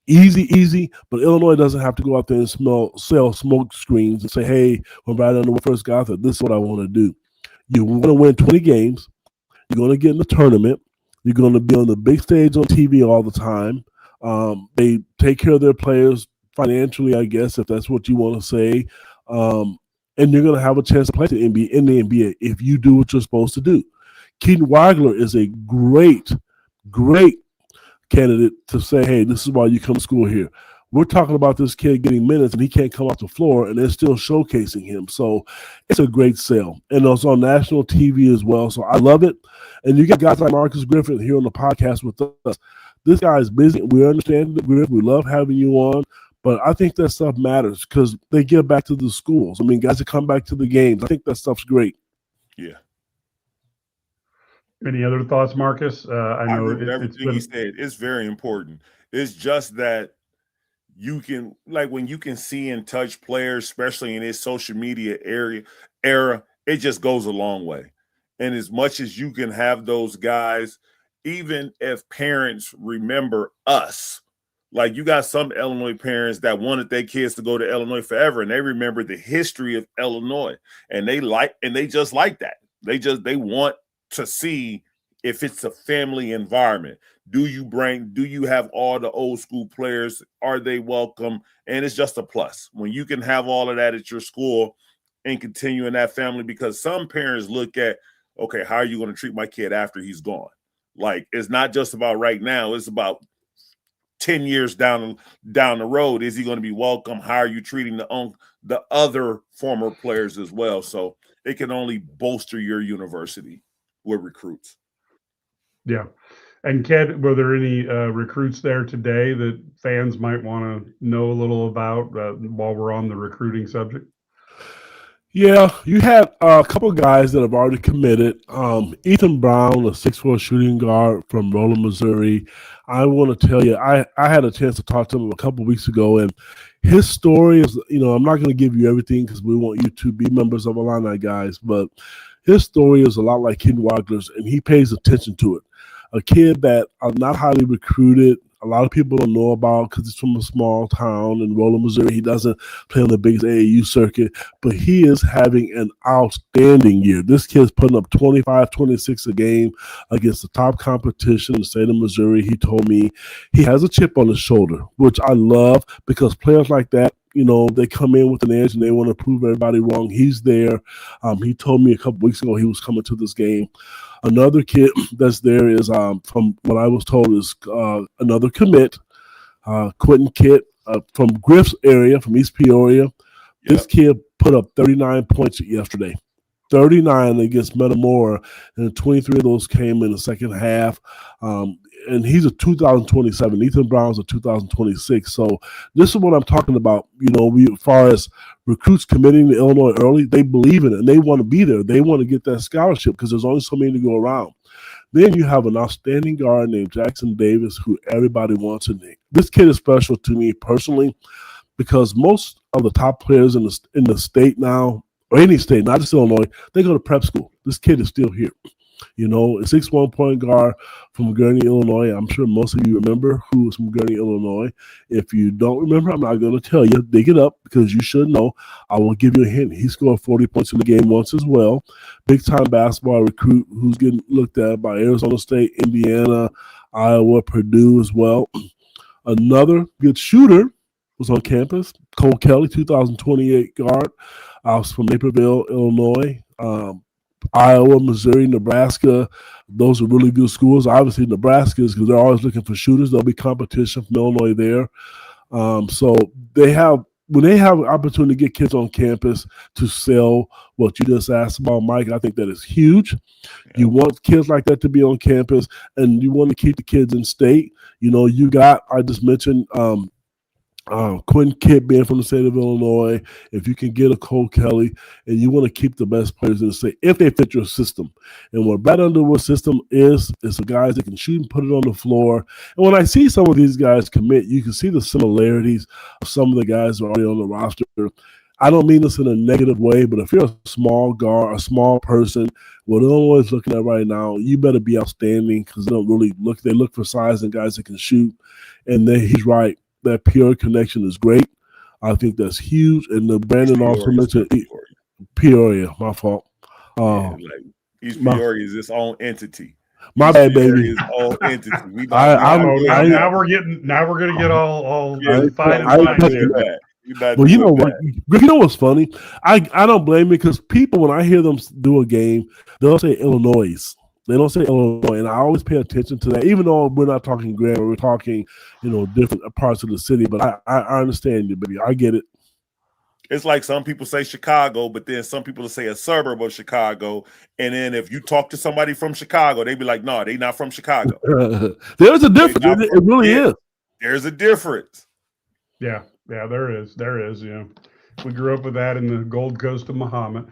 easy, but Illinois doesn't have to go out there and sell smoke screens and say, hey, when Brad Underwood first got there, this is what I want to do. You're going to win 20 games. You're going to get in the tournament. You're going to be on the big stage on TV all the time. They take care of their players financially, I guess, if that's what you want to say. And you're going to have a chance to play in the NBA if you do what you're supposed to do. Keaton Wagler is a great candidate to say, hey, this is why you come to school here. We're talking about this kid getting minutes and he can't come off the floor, and they're still showcasing him. So it's a great sale. And it's on national TV as well. So I love it. And you got guys like Marcus Griffin here on the podcast with us. This guy is busy. We understand it, Griffin. We love having you on. But I think that stuff matters because they give back to the schools. I mean, guys that come back to the games. I think that stuff's great. Yeah. Any other thoughts, Marcus? I know everything he said is very important. It's just that you can, like, when you can see and touch players, especially in this social media era, it just goes a long way. And as much as you can have those guys, even if parents remember us, like you got some Illinois parents that wanted their kids to go to Illinois forever, and they remember the history of Illinois, and they just like that. They want to see if it's a family environment. Do you have all the old school players? Are they welcome? And it's just a plus when you can have all of that at your school and continue in that family, because some parents look at, okay, how are you going to treat my kid after he's gone? Like, it's not just about right now. It's about 10 years down the road. Is he going to be welcome? How are you treating the other former players as well? So it can only bolster your university with recruits. Yeah. And Ked, were there any recruits there today that fans might want to know a little about while we're on the recruiting subject? Yeah, you had a couple of guys that have already committed. Ethan Brown, a 6'4" shooting guard from Roland, Missouri. I want to tell you, I had a chance to talk to him a couple of weeks ago, and his story is, you know, I'm not going to give you everything because we want you to be members of Illini, guys, but his story is a lot like Ken Wagler's, and he pays attention to it. a kid that are not highly recruited. A lot of people don't know about because he's from a small town in Roland, Missouri. He doesn't play on the biggest AAU circuit, but he is having an outstanding year. This kid's putting up 25, 26 a game against the top competition in the state of Missouri. He told me he has a chip on his shoulder, which I love because players like that, they come in with an edge and they want to prove everybody wrong. He's there. He told me a couple weeks ago he was coming to this game. Another kid that's there is, from what I was told, is another commit, Quentin Kitt from Griff's area, from East Peoria. Yep. This kid put up 39 points yesterday. 39 against Metamora, and 23 of those came in the second half. And he's a 2027. Ethan Brown's a 2026. So this is what I'm talking about. As far as recruits committing to Illinois early, they believe in it, and they want to be there. They want to get that scholarship because there's only so many to go around. Then you have an outstanding guard named Jackson Davis, who everybody wants. And this kid is special to me personally because most of the top players in the state now, or any state, not just Illinois, they go to prep school. This kid is still here. A 6'1" point guard from Gurney, Illinois. I'm sure most of you remember who was from Gurney, Illinois. If you don't remember, I'm not going to tell you. Dig it up because you should know. I will give you a hint. He scored 40 points in the game once as well. Big-time basketball recruit who's getting looked at by Arizona State, Indiana, Iowa, Purdue as well. Another good shooter was on campus. Cole Cagley, 2028 guard. I was from Naperville, Illinois. Iowa, Missouri, Nebraska, those are really good schools. Obviously, Nebraska is because they're always looking for shooters. There'll be competition from Illinois there. So when they have an opportunity to get kids on campus to sell what you just asked about, Mike, I think that is huge. Yeah. You want kids like that to be on campus, and you want to keep the kids in state. I just mentioned Quentin Kitt being from the state of Illinois. If you can get a Cole Cagley, and you want to keep the best players in the state if they fit your system. And what Brad Underwood's system is the guys that can shoot and put it on the floor. And when I see some of these guys commit, you can see the similarities of some of the guys already on the roster. I don't mean this in a negative way, but if you're a small guard, a small person, what Illinois is looking at right now, you better be outstanding because they don't really look. They look for size and guys that can shoot. And then he's right. That Peoria connection is great. I think that's huge. And the Brandon also mentioned Peoria. My fault. East Peoria is its own entity. My bad, baby. His own entity. Now we're gonna get all fine and fine. Well, you know what? You know what's funny? I don't blame me because people, when I hear them do a game, they'll say Illinois. They don't say Illinois, and I always pay attention to that. Even though we're not talking grammar, we're talking, different parts of the city. But I understand you, baby. I get it. It's like some people say Chicago, but then some people say a suburb of Chicago. And then if you talk to somebody from Chicago, they be like, "No, they not from Chicago." There's a difference. It really is. There's a difference. Yeah, there is. We grew up with that in the Gold Coast of Muhammad.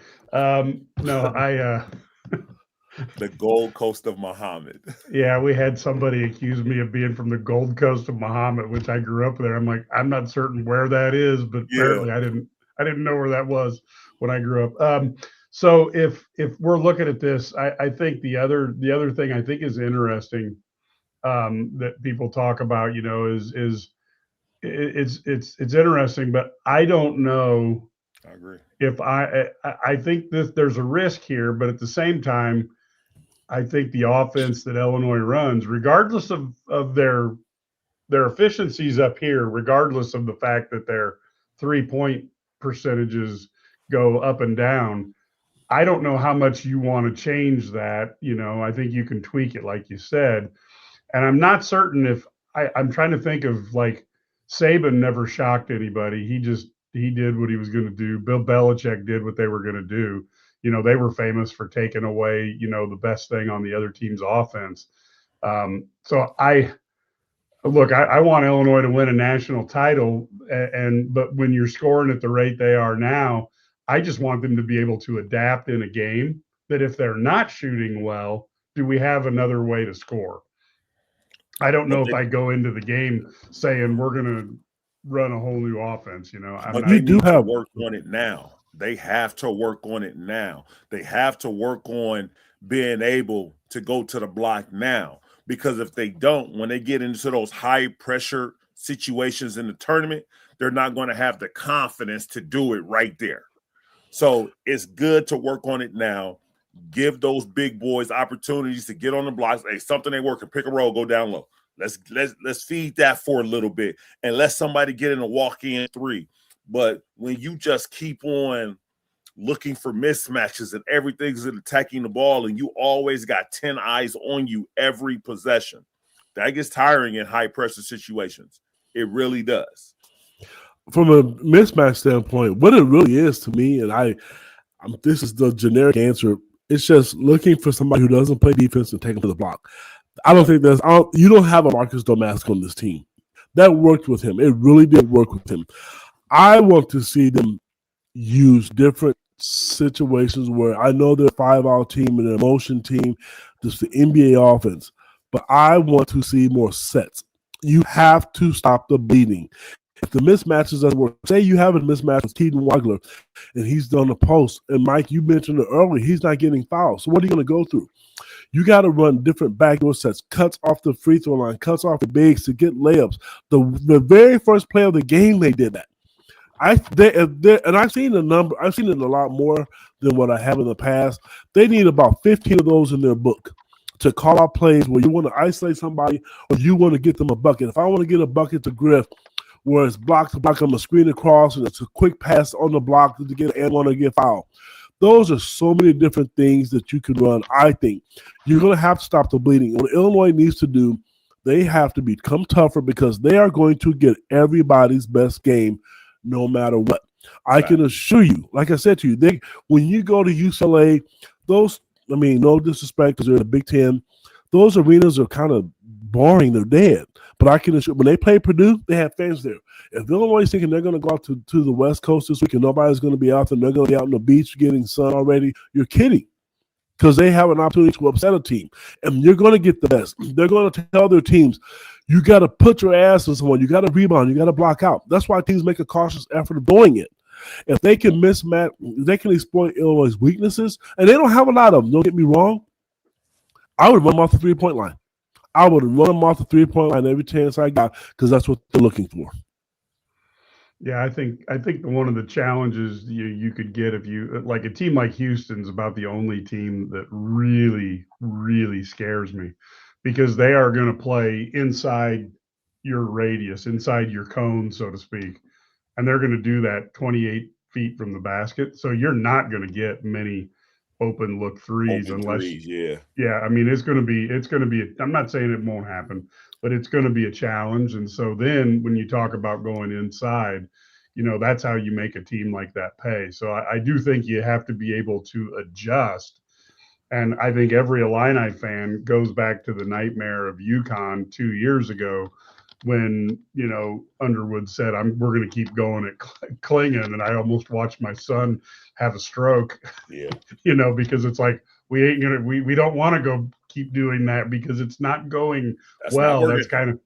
The Gold Coast of Muhammad. Yeah, we had somebody accuse me of being from the Gold Coast of Muhammad, which I grew up there. I'm like, I'm not certain where that is, but apparently I didn't know where that was when I grew up. So if we're looking at this, I think the other thing I think is interesting that people talk about, is it's interesting, but I don't know. I agree. If I think that there's a risk here, but at the same time, I think the offense that Illinois runs, regardless of their efficiencies up here, regardless of the fact that their 3-point percentages go up and down, I don't know how much you want to change that. I think you can tweak it, like you said. And I'm not certain if I'm trying to think of, like, Saban never shocked anybody. He did what he was going to do. Bill Belichick did what they were going to do. They were famous for taking away, the best thing on the other team's offense. So I want Illinois to win a national title. But when you're scoring at the rate they are now, I just want them to be able to adapt in a game that if they're not shooting well, do we have another way to score? I don't know if I go into the game saying we're going to run a whole new offense, But they do have work on it now. They have to work on it now. They have to work on being able to go to the block now because if they don't, when they get into those high pressure situations in the tournament, they're not going to have the confidence to do it right there. So it's good to work on it now. Give those big boys opportunities to get on the blocks. Hey, something ain't working, pick a roll, go down low. Let's feed that for a little bit and let somebody get in a walk-in three. But when you just keep on looking for mismatches and everything's attacking the ball and you always got 10 eyes on you every possession, that gets tiring in high pressure situations. It really does. From a mismatch standpoint, what it really is to me, and this is the generic answer, it's just looking for somebody who doesn't play defense and take them to the block. I don't think you don't have a Marcus Domask on this team. That worked with him. It really did work with him. I want to see them use different situations where I know they're a 5-out team and a motion team, just the NBA offense, but I want to see more sets. You have to stop the bleeding. If the mismatches doesn't work, say you have a mismatch with Keaton Wagler and he's done the post, and Mike, you mentioned it earlier, he's not getting fouled. So what are you going to go through? You got to run different backdoor sets, cuts off the free throw line, cuts off the bigs to get layups. The very first play of the game, they did that. And I've seen a number. I've seen it a lot more than what I have in the past. They need about 15 of those in their book to call out plays where you want to isolate somebody or you want to get them a bucket. If I want to get a bucket to Griff, where it's block to block, I'm a screen across, and it's a quick pass on the block to get and want to get fouled. Those are so many different things that you can run. I think you're going to have to stop the bleeding. What Illinois needs to do, they have to become tougher because they are going to get everybody's best game no matter what. I can assure you, like I said to you, when you go to UCLA, no disrespect because they're in the Big Ten, those arenas are kind of boring. They're dead. But I can assure when they play Purdue, they have fans there. If Illinois is thinking they're going to go out to the West Coast this week and nobody's going to be out there, they're going to be out on the beach getting sun already, you're kidding. Because they have an opportunity to upset a team. And you're going to get the best. They're going to tell their teams, you got to put your ass on someone. You got to rebound. You got to block out. That's why teams make a cautious effort of doing it. If they can mismatch, they can exploit Illinois' weaknesses, and they don't have a lot of them. Don't get me wrong. I would run them off the three-point line. I would run them off the three-point line every chance I got because that's what they're looking for. Yeah, I think one of the challenges you could get if you like a team like Houston's about the only team that really, really scares me because they are going to play inside your radius, inside your cone, so to speak, and they're going to do that 28 feet from the basket. So you're not going to get many open look threes unless I mean it's going to be I'm not saying it won't happen, but it's going to be a challenge. And so then when you talk about going inside, that's how you make a team like that pay. So I do think you have to be able to adjust. And I think every Illini fan goes back to the nightmare of UConn 2 years ago when, Underwood said, we're going to keep going at Klingon. And I almost watched my son have a stroke, because it's like, we don't want to go keep doing that because it's not going well. That's kind of,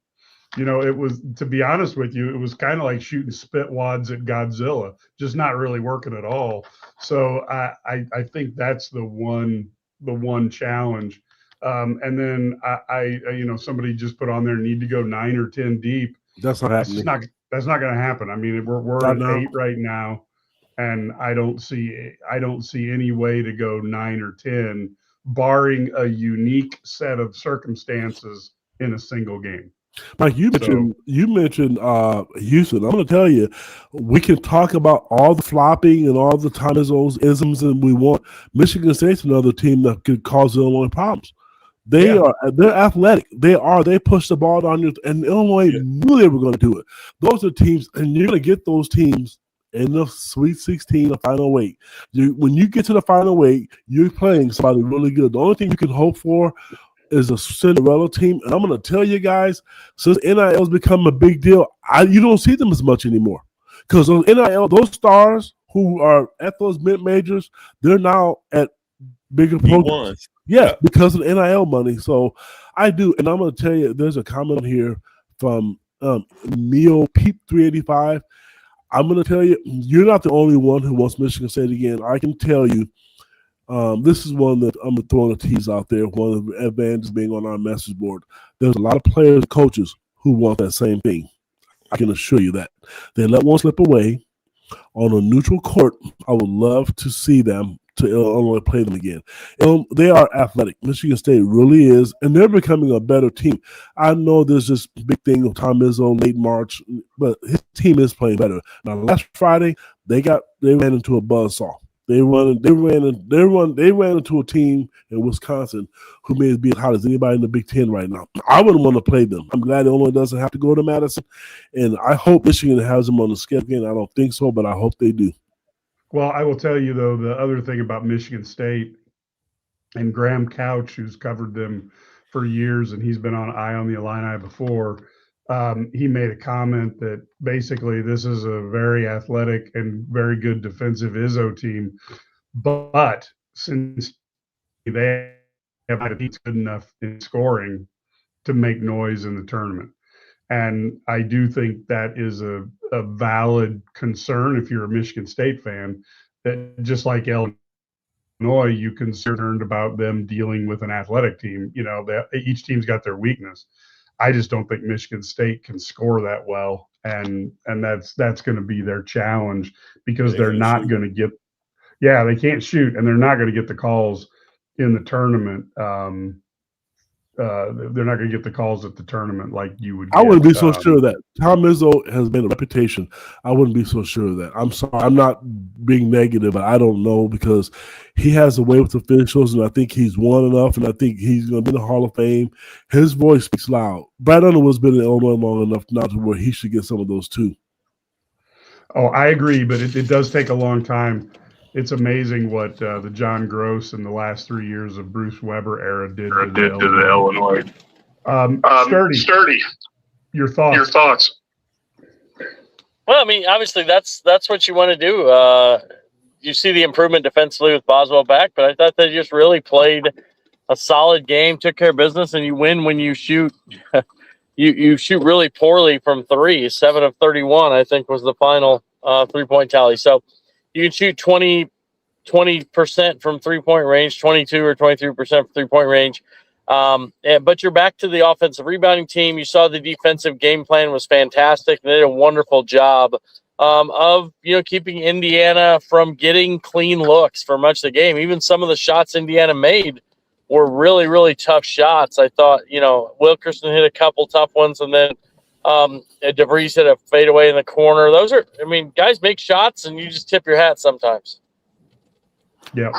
it was, to be honest with you, it was kind of like shooting spit wads at Godzilla, just not really working at all. So I think that's the one challenge. And then I somebody just put on there need to go 9 or 10 deep. That's not happening. That's not going to happen. I mean, we're at 8 right now, and I don't see any way to go 9 or 10, barring a unique set of circumstances in a single game. Mike, you mentioned Houston. I'm going to tell you, we can talk about all the flopping and all the times those isms and we want. Michigan State's another team that could cause Illinois problems. They're athletic. They push the ball down, and Illinois knew they were going to do it. Those are teams, and you're going to get those teams in the Sweet 16, the Final 8. When you get to the Final 8, you're playing somebody really good. The only thing you can hope for is a Cinderella team. And I'm going to tell you guys, since NIL has become a big deal, you don't see them as much anymore. Because on NIL, those stars who are at those mid-majors, they're now at bigger programs. Yeah, because of the NIL money. So I do. And I'm going to tell you, there's a comment here from Neil Peep 385. I'm going to tell you, you're not the only one who wants Michigan State again. I can tell you, This is one that I'm throwing a tease out there. One of the advantages being on our message board. There's a lot of players, coaches who want that same thing. I can assure you that. They let one slip away on a neutral court. I would love to see them to Illinois play them again. They are athletic. Michigan State really is, and they're becoming a better team. I know there's this big thing of Tom Izzo late March, but his team is playing better. Now, last Friday they ran into a buzzsaw. They ran into a team in Wisconsin who may be as hot as anybody in the Big Ten right now. I wouldn't want to play them. I'm glad Illinois doesn't have to go to Madison, and I hope Michigan has them on the schedule again. I don't think so, but I hope they do. Well, I will tell you, though, the other thing about Michigan State and Graham Couch, who's covered them for years, and he's been on Eye on the Illini before, he made a comment that basically this is a very athletic and very good defensive Izzo team. But since they have had a team good enough in scoring to make noise in the tournament. And I do think that is a valid concern if you're a Michigan State fan, that just like Illinois, you concerned about them dealing with an athletic team. You know, each team's got their weakness. I just don't think Michigan State can score that well, and that's going to be their challenge because they're not going to get. Yeah, they can't shoot, and they're not going to get the calls in the tournament. They're not going to get the calls at the tournament like you would get. I wouldn't be so sure of that. Tom Izzo has made a reputation. I wouldn't be so sure of that. I'm sorry. I'm not being negative, but I don't know because he has a way with officials, and I think he's won enough, and I think he's going to be in the Hall of Fame. His voice speaks loud. Brad Underwood's been in Illinois long enough now to where he should get some of those too. Oh, I agree, but it does take a long time. It's amazing what the John Gross in the last 3 years of Bruce Weber era did to the Illinois. Sturdy, your thoughts? Well, I mean, obviously that's what you want to do. You see the improvement defensively with Boswell back, but I thought they just really played a solid game, took care of business, and you win when you shoot. You shoot really poorly from three. 7 of 31, I think, was the final 3-point tally. So you can shoot 20% from 3-point range, 22 or 23% from 3-point range. But you're back to the offensive rebounding team. You saw the defensive game plan was fantastic. They did a wonderful job of keeping Indiana from getting clean looks for much of the game. Even some of the shots Indiana made were really, really tough shots. I thought, Wilkerson hit a couple tough ones, and then DeVries hit a fadeaway in the corner. Those are, guys make shots, and you just tip your hat sometimes. Yeah.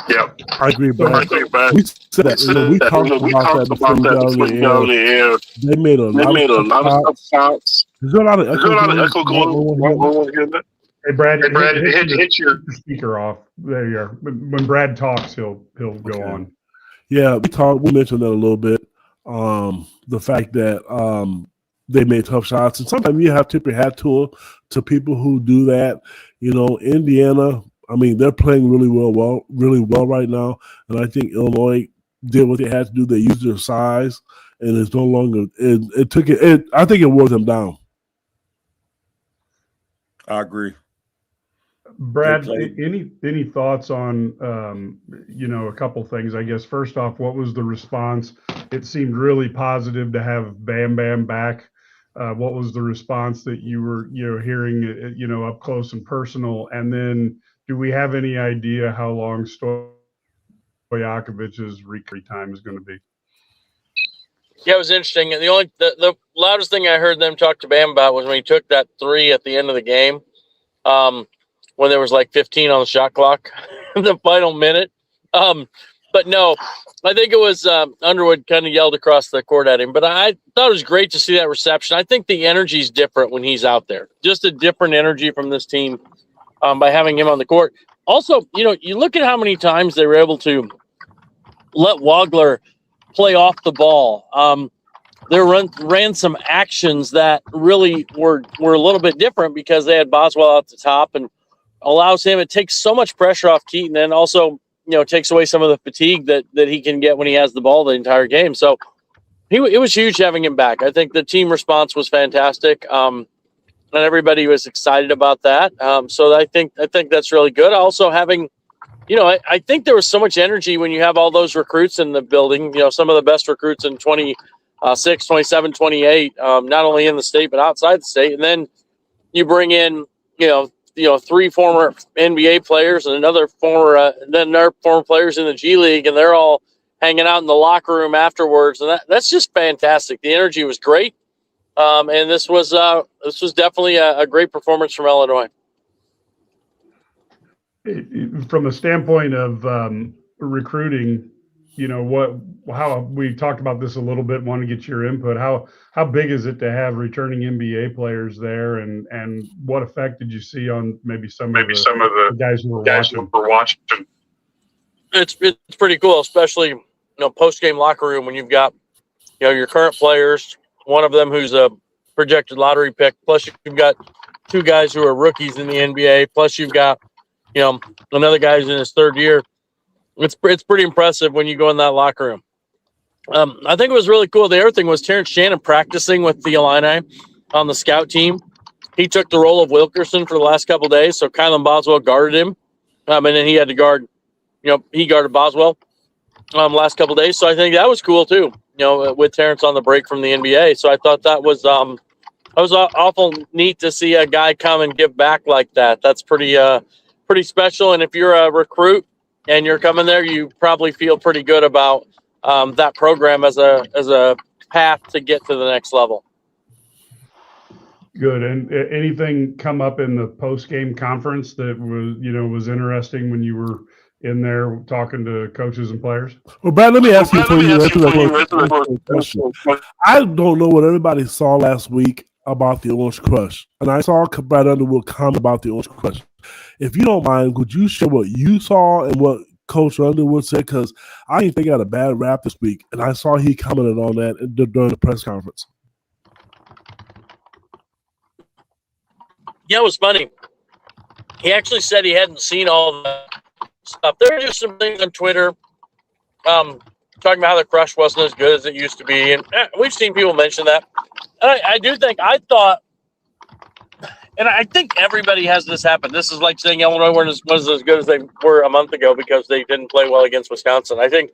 I agree, Brad. We said that. We talked about that before we got on the air. They made a lot of shots. There's a lot of echo going on. Hey, Brad, hit your speaker off. There you are. When Brad talks, he'll go on. Yeah, we mentioned that a little bit. The fact that they made tough shots, and sometimes you have to tip your hat to people who do that. Indiana. They're playing really well right now, and I think Illinois did what they had to do. They used their size, and it's no longer. I think it wore them down. I agree. Brad, any thoughts on a couple things? I guess first off, what was the response? It seemed really positive to have Bam Bam back. What was the response that you were hearing up close and personal? And then, do we have any idea how long Stojakovic's recovery time is going to be? Yeah, it was interesting. The loudest thing I heard them talk to Bam about was when he took that three at the end of the game, when there was like 15 on the shot clock in the final minute. But no, I think it was Underwood kind of yelled across the court at him. But I thought it was great to see that reception. I think the energy is different when he's out there. Just a different energy from this team. By having him on the court. Also, you look at how many times they were able to let Wagler play off the ball. They ran some actions that really were a little bit different because they had Boswell at the top and allows him. It takes so much pressure off Keaton and also, takes away some of the fatigue that he can get when he has the ball the entire game. So it was huge having him back. I think the team response was fantastic. And everybody was excited about that. So I think that's really good. Also having I think there was so much energy when you have all those recruits in the building, some of the best recruits in 26, 27, 28, not only in the state, but outside the state. And then you bring in, 3 former NBA players and another former players in the G League, and they're all hanging out in the locker room afterwards. And that's just fantastic. The energy was great. And this was definitely a great performance from Illinois. From the standpoint of recruiting, how we talked about this a little bit, want to get your input. How big is it to have returning NBA players there, and what effect did you see on maybe some of the guys who were watching? It's pretty cool, especially post game locker room when you've got your current players, one of them who's a projected lottery pick, plus you've got 2 guys who are rookies in the NBA, plus you've got another guy who's in his 3rd year. It's pretty impressive when you go in that locker room. I think it was really cool. The other thing was Terrence Shannon practicing with the Illini on the scout team. He took the role of Wilkerson for the last couple of days, so Kylan Boswell guarded him, and then he had to guard. He guarded Boswell last couple of days. So I think that was cool too. With Terrence on the break from the NBA. So I thought that was awful neat to see a guy come and give back like that. That's pretty special. And if you're a recruit and you're coming there, you probably feel pretty good about that program as a path to get to the next level. Good. And anything come up in the post-game conference that was interesting when you were in there talking to coaches and players? Well, Brad, let me ask you before you answer that question. I don't know what everybody saw last week about the Orange Crush, and I saw Brad Underwood comment about the Orange Crush. If you don't mind, would you share what you saw and what Coach Underwood said? Because I think they got a bad rap this week, and I saw he commented on that during the press conference. Yeah, it was funny. He actually said he hadn't seen all the stuff. There were just some things on Twitter talking about how the Crush wasn't as good as it used to be, and we've seen people mention that. And I thought, and I think everybody has this happen. This is like saying Illinois wasn't as good as they were a month ago because they didn't play well against Wisconsin. I think,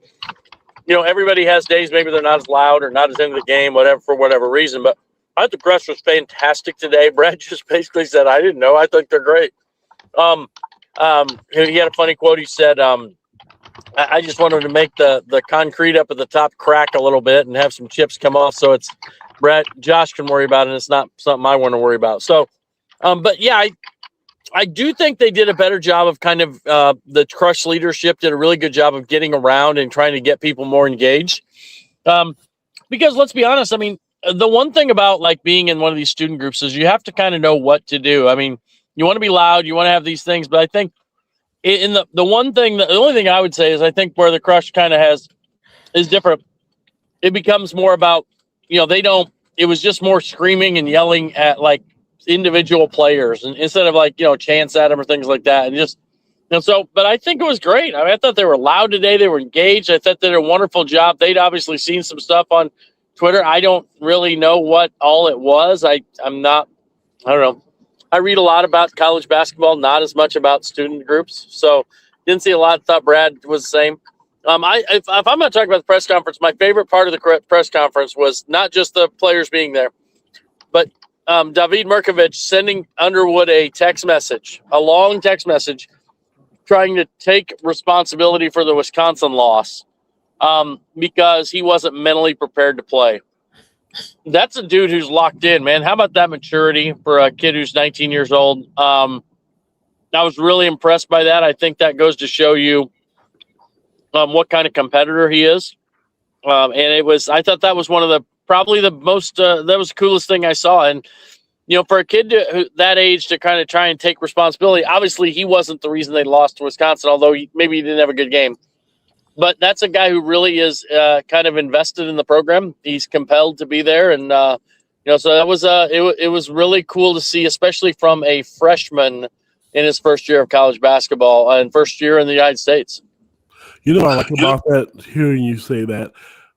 everybody has days maybe they're not as loud or not as into the game, for whatever reason. But I thought the Crush was fantastic today. Brad just basically said, I didn't know. I think they're great. He had a funny quote. He said, I just wanted to make the concrete up at the top crack a little bit and have some chips come off. So it's Josh can worry about it. And it's not something I want to worry about. So, but yeah, I do think they did a better job of kind of the Crush leadership did a really good job of getting around and trying to get people more engaged. Because let's be honest, I mean, the one thing about like being in one of these student groups is you have to kind of know what to do. I mean, you want to be loud, you want to have these things, but I think the only thing I would say is I think where the Crush kind of is different. It becomes more about, it was just more screaming and yelling at like individual players and instead of like, chants at them or things like that. And but I think it was great. I mean, I thought they were loud today. They were engaged. I thought they did a wonderful job. They'd obviously seen some stuff on Twitter. I don't really know what all it was. I don't know. I read a lot about college basketball, not as much about student groups. So didn't see a lot. Thought Brad was the same. If I'm going to talk about the press conference, my favorite part of the press conference was not just the players being there, but David Mirkovic sending Underwood a long text message, trying to take responsibility for the Wisconsin loss because he wasn't mentally prepared to play. That's a dude who's locked in, man. How about that maturity for a kid who's 19 years old? I was really impressed by that. I think that goes to show you what kind of competitor he is. I thought that was one of probably the most, that was the coolest thing I saw. And, for a kid that age to kind of try and take responsibility, obviously he wasn't the reason they lost to Wisconsin, although maybe he didn't have a good game. But that's a guy who really is kind of invested in the program. He's compelled to be there. And, so that was it was really cool to see, especially from a freshman in his first year of college basketball and first year in the United States. I like about that, hearing you say that,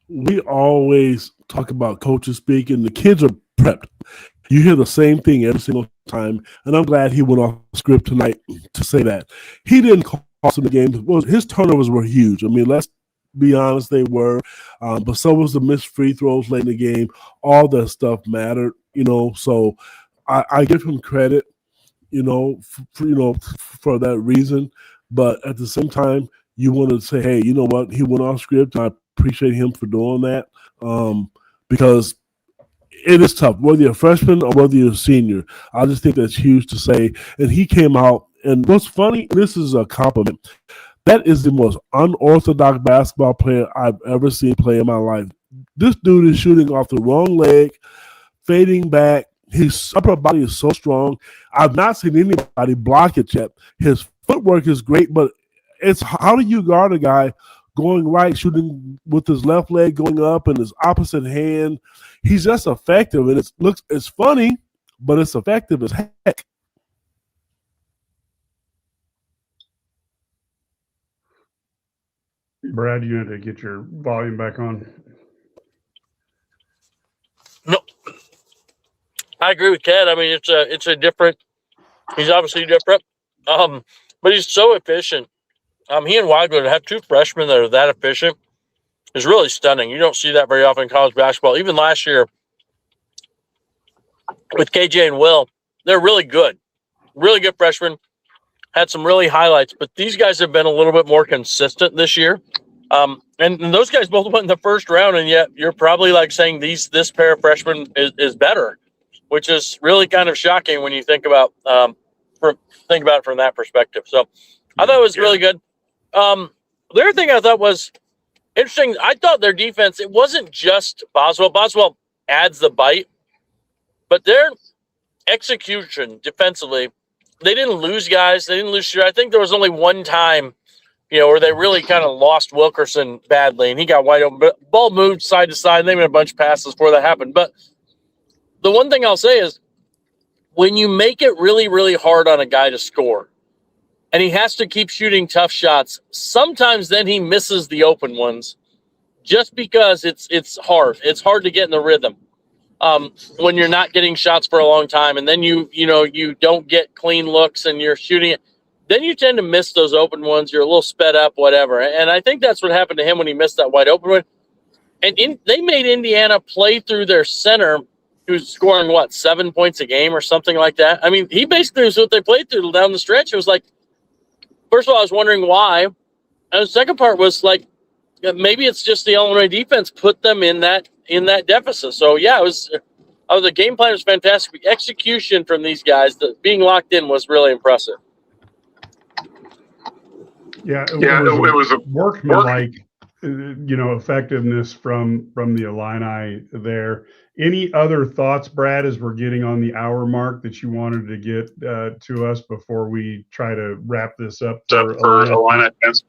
we always talk about coaches speaking. The kids are prepped. You hear the same thing every single time. And I'm glad he went off script tonight to say that. He didn't call cost him the game. Well, his turnovers were huge. I mean, let's be honest, they were. But so was the missed free throws late in the game. All that stuff mattered, So I give him credit, for that reason. But at the same time, you want to say, hey, you know what? He went off script. I appreciate him for doing that because it is tough, whether you're a freshman or whether you're a senior. I just think that's huge to say. And he came out, and what's funny, this is a compliment. That is the most unorthodox basketball player I've ever seen play in my life. This dude is shooting off the wrong leg, fading back. His upper body is so strong. I've not seen anybody block it yet. His footwork is great, but it's how do you guard a guy going right, shooting with his left leg going up and his opposite hand? He's just effective, and it's funny, but it's effective as heck. Brad, you had to get your volume back on. No, I agree with Ted. I mean, it's a different. He's obviously different, but he's so efficient. He and Weigler to have two freshmen that are that efficient is really stunning. You don't see that very often in college basketball. Even last year with KJ and Will, they're really good freshmen. Had some really highlights, but these guys have been a little bit more consistent this year. And those guys both went in the first round, and yet you're probably like saying this pair of freshmen is better, which is really kind of shocking when you think about it from that perspective. So I thought it was really good. The other thing I thought was interesting, I thought their defense, it wasn't just Boswell. Boswell adds the bite, but their execution defensively, they didn't lose guys. They didn't lose. I think there was only one time, where they really kind of lost Wilkerson badly, and he got wide open. But ball moved side to side, and they made a bunch of passes before that happened. But the one thing I'll say is when you make it really, really hard on a guy to score, and he has to keep shooting tough shots, sometimes then he misses the open ones just because it's hard. It's hard to get in the rhythm. When you're not getting shots for a long time, and then you don't get clean looks and you're shooting it, then you tend to miss those open ones. You're a little sped up, whatever. And I think that's what happened to him when he missed that wide open one. And they made Indiana play through their center, who's scoring, 7 points a game or something like that. I mean, he basically was what they played through down the stretch. It was like, first of all, I was wondering why. And the second part was like, maybe it's just the Illinois defense put them in that deficit. So, yeah, the game plan was fantastic. The execution from these guys, being locked in was really impressive. Yeah, it was a workmanlike, effectiveness from the Illini there. Any other thoughts, Brad, as we're getting on the hour mark that you wanted to get to us before we try to wrap this up for Illini fans?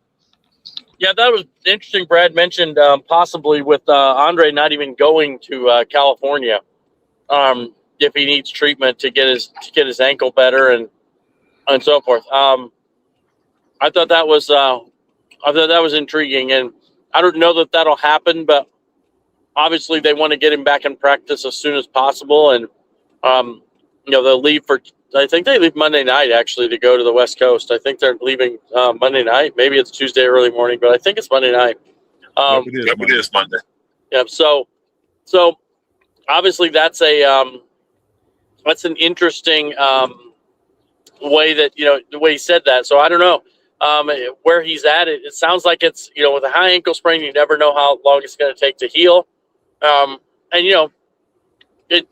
Yeah, that was interesting. Brad mentioned possibly with Andre not even going to California if he needs treatment to get his ankle better and so forth. I thought that was intriguing, and I don't know that that'll happen, but obviously they want to get him back in practice as soon as possible, and they'll leave I think they leave Monday night actually to go to the West Coast. I think they're leaving Monday night. Maybe it's Tuesday early morning, but I think it's Monday night. It is Monday. Yeah. So obviously that's an interesting way that the way he said that. So I don't know where he's at. It sounds like it's with a high ankle sprain, you never know how long it's going to take to heal. It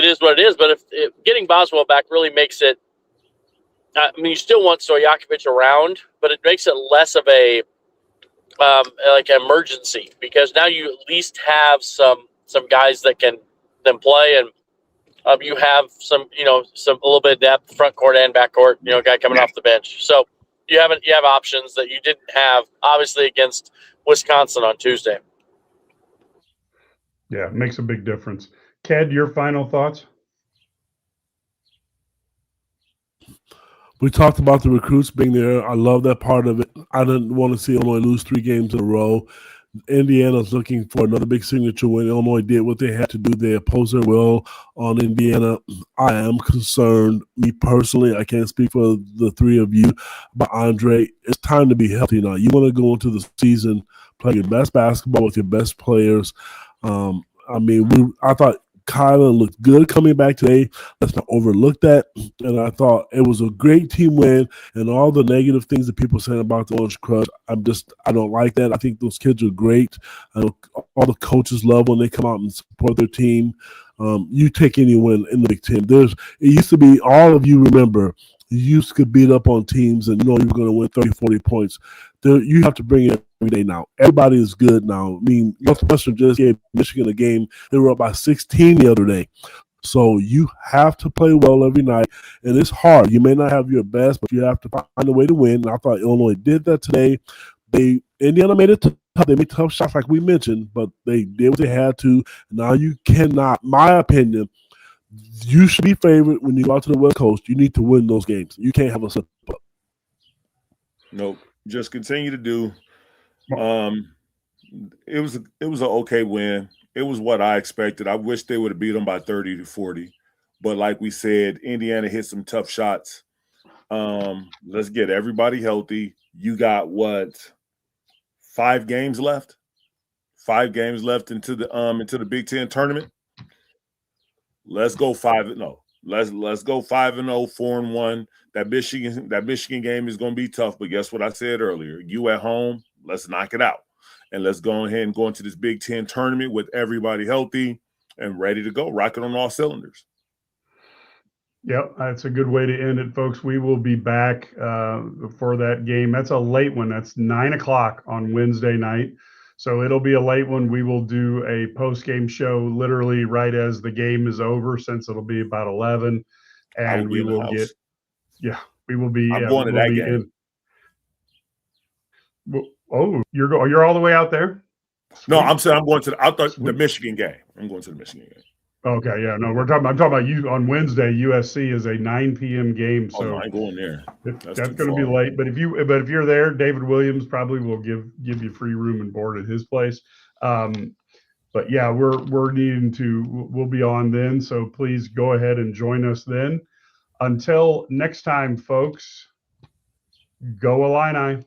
is what it is. But if getting Boswell back really makes it, you still want Stojakovic around, but it makes it less of a like an emergency, because now you at least have some guys that can then play, and you have some a little bit of depth, front court and back court. Guy coming off the bench, so you have options that you didn't have obviously against Wisconsin on Tuesday. Yeah, it makes a big difference. Ked, your final thoughts? We talked about the recruits being there. I love that part of it. I didn't want to see Illinois lose 3 games in a row. Indiana's looking for another big signature win. Illinois did what they had to do. They opposed their will on Indiana. I am concerned, me personally, I can't speak for the three of you, but Andre, it's time to be healthy now. You want to go into the season playing your best basketball with your best players. I thought Kylan looked good coming back today. Let's not overlook that. And I thought it was a great team win, and all the negative things that people saying about the Orange Crush, I don't like that. I think those kids are great. I know all the coaches love when they come out and support their team. You take any win in the Big Ten. It used to be, all of you remember, you used to beat up on teams and you were going to win 30, 40 points. You have to bring it every day now. Everybody is good now. I mean, Northwestern just gave Michigan a game. They were up by 16 the other day. So you have to play well every night, and it's hard. You may not have your best, but you have to find a way to win. And I thought Illinois did that today. Indiana made it tough. They made tough shots like we mentioned, but they did what they had to. Now you cannot, my opinion, you should be favored when you go out to the West Coast. You need to win those games. You can't have a slip up. Nope. Just continue to do. It was an okay win. It was what I expected. I wish they would have beat them by 30 to 40. But like we said, Indiana hit some tough shots. Let's get everybody healthy. You got what? 5 games left? 5 games left into the Big Ten tournament. Let's go 5-0. Let's go 5-0, 4-1. That Michigan game is going to be tough, but guess what I said earlier? You at home, let's knock it out. And let's go ahead and go into this Big Ten tournament with everybody healthy and ready to go, rocking on all cylinders. Yep, that's a good way to end it, folks. We will be back for that game. That's a late one. That's 9:00 on Wednesday night. So it'll be a late one. We will do a post-game show literally right as the game is over, since it'll be about 11. And we will be. I'm going to that game. You're all the way out there? Sweet. No, I'm saying I'm going to the Michigan game. I'm going to the Michigan game. Okay, yeah, no, I'm talking about you on Wednesday. USC is a 9 p.m. game, so I ain't going there. That's going to be late. But if you're there, David Williams probably will give you free room and board at his place. But yeah, we're needing to. We'll be on then, so please go ahead and join us then. Until next time, folks. Go Illini.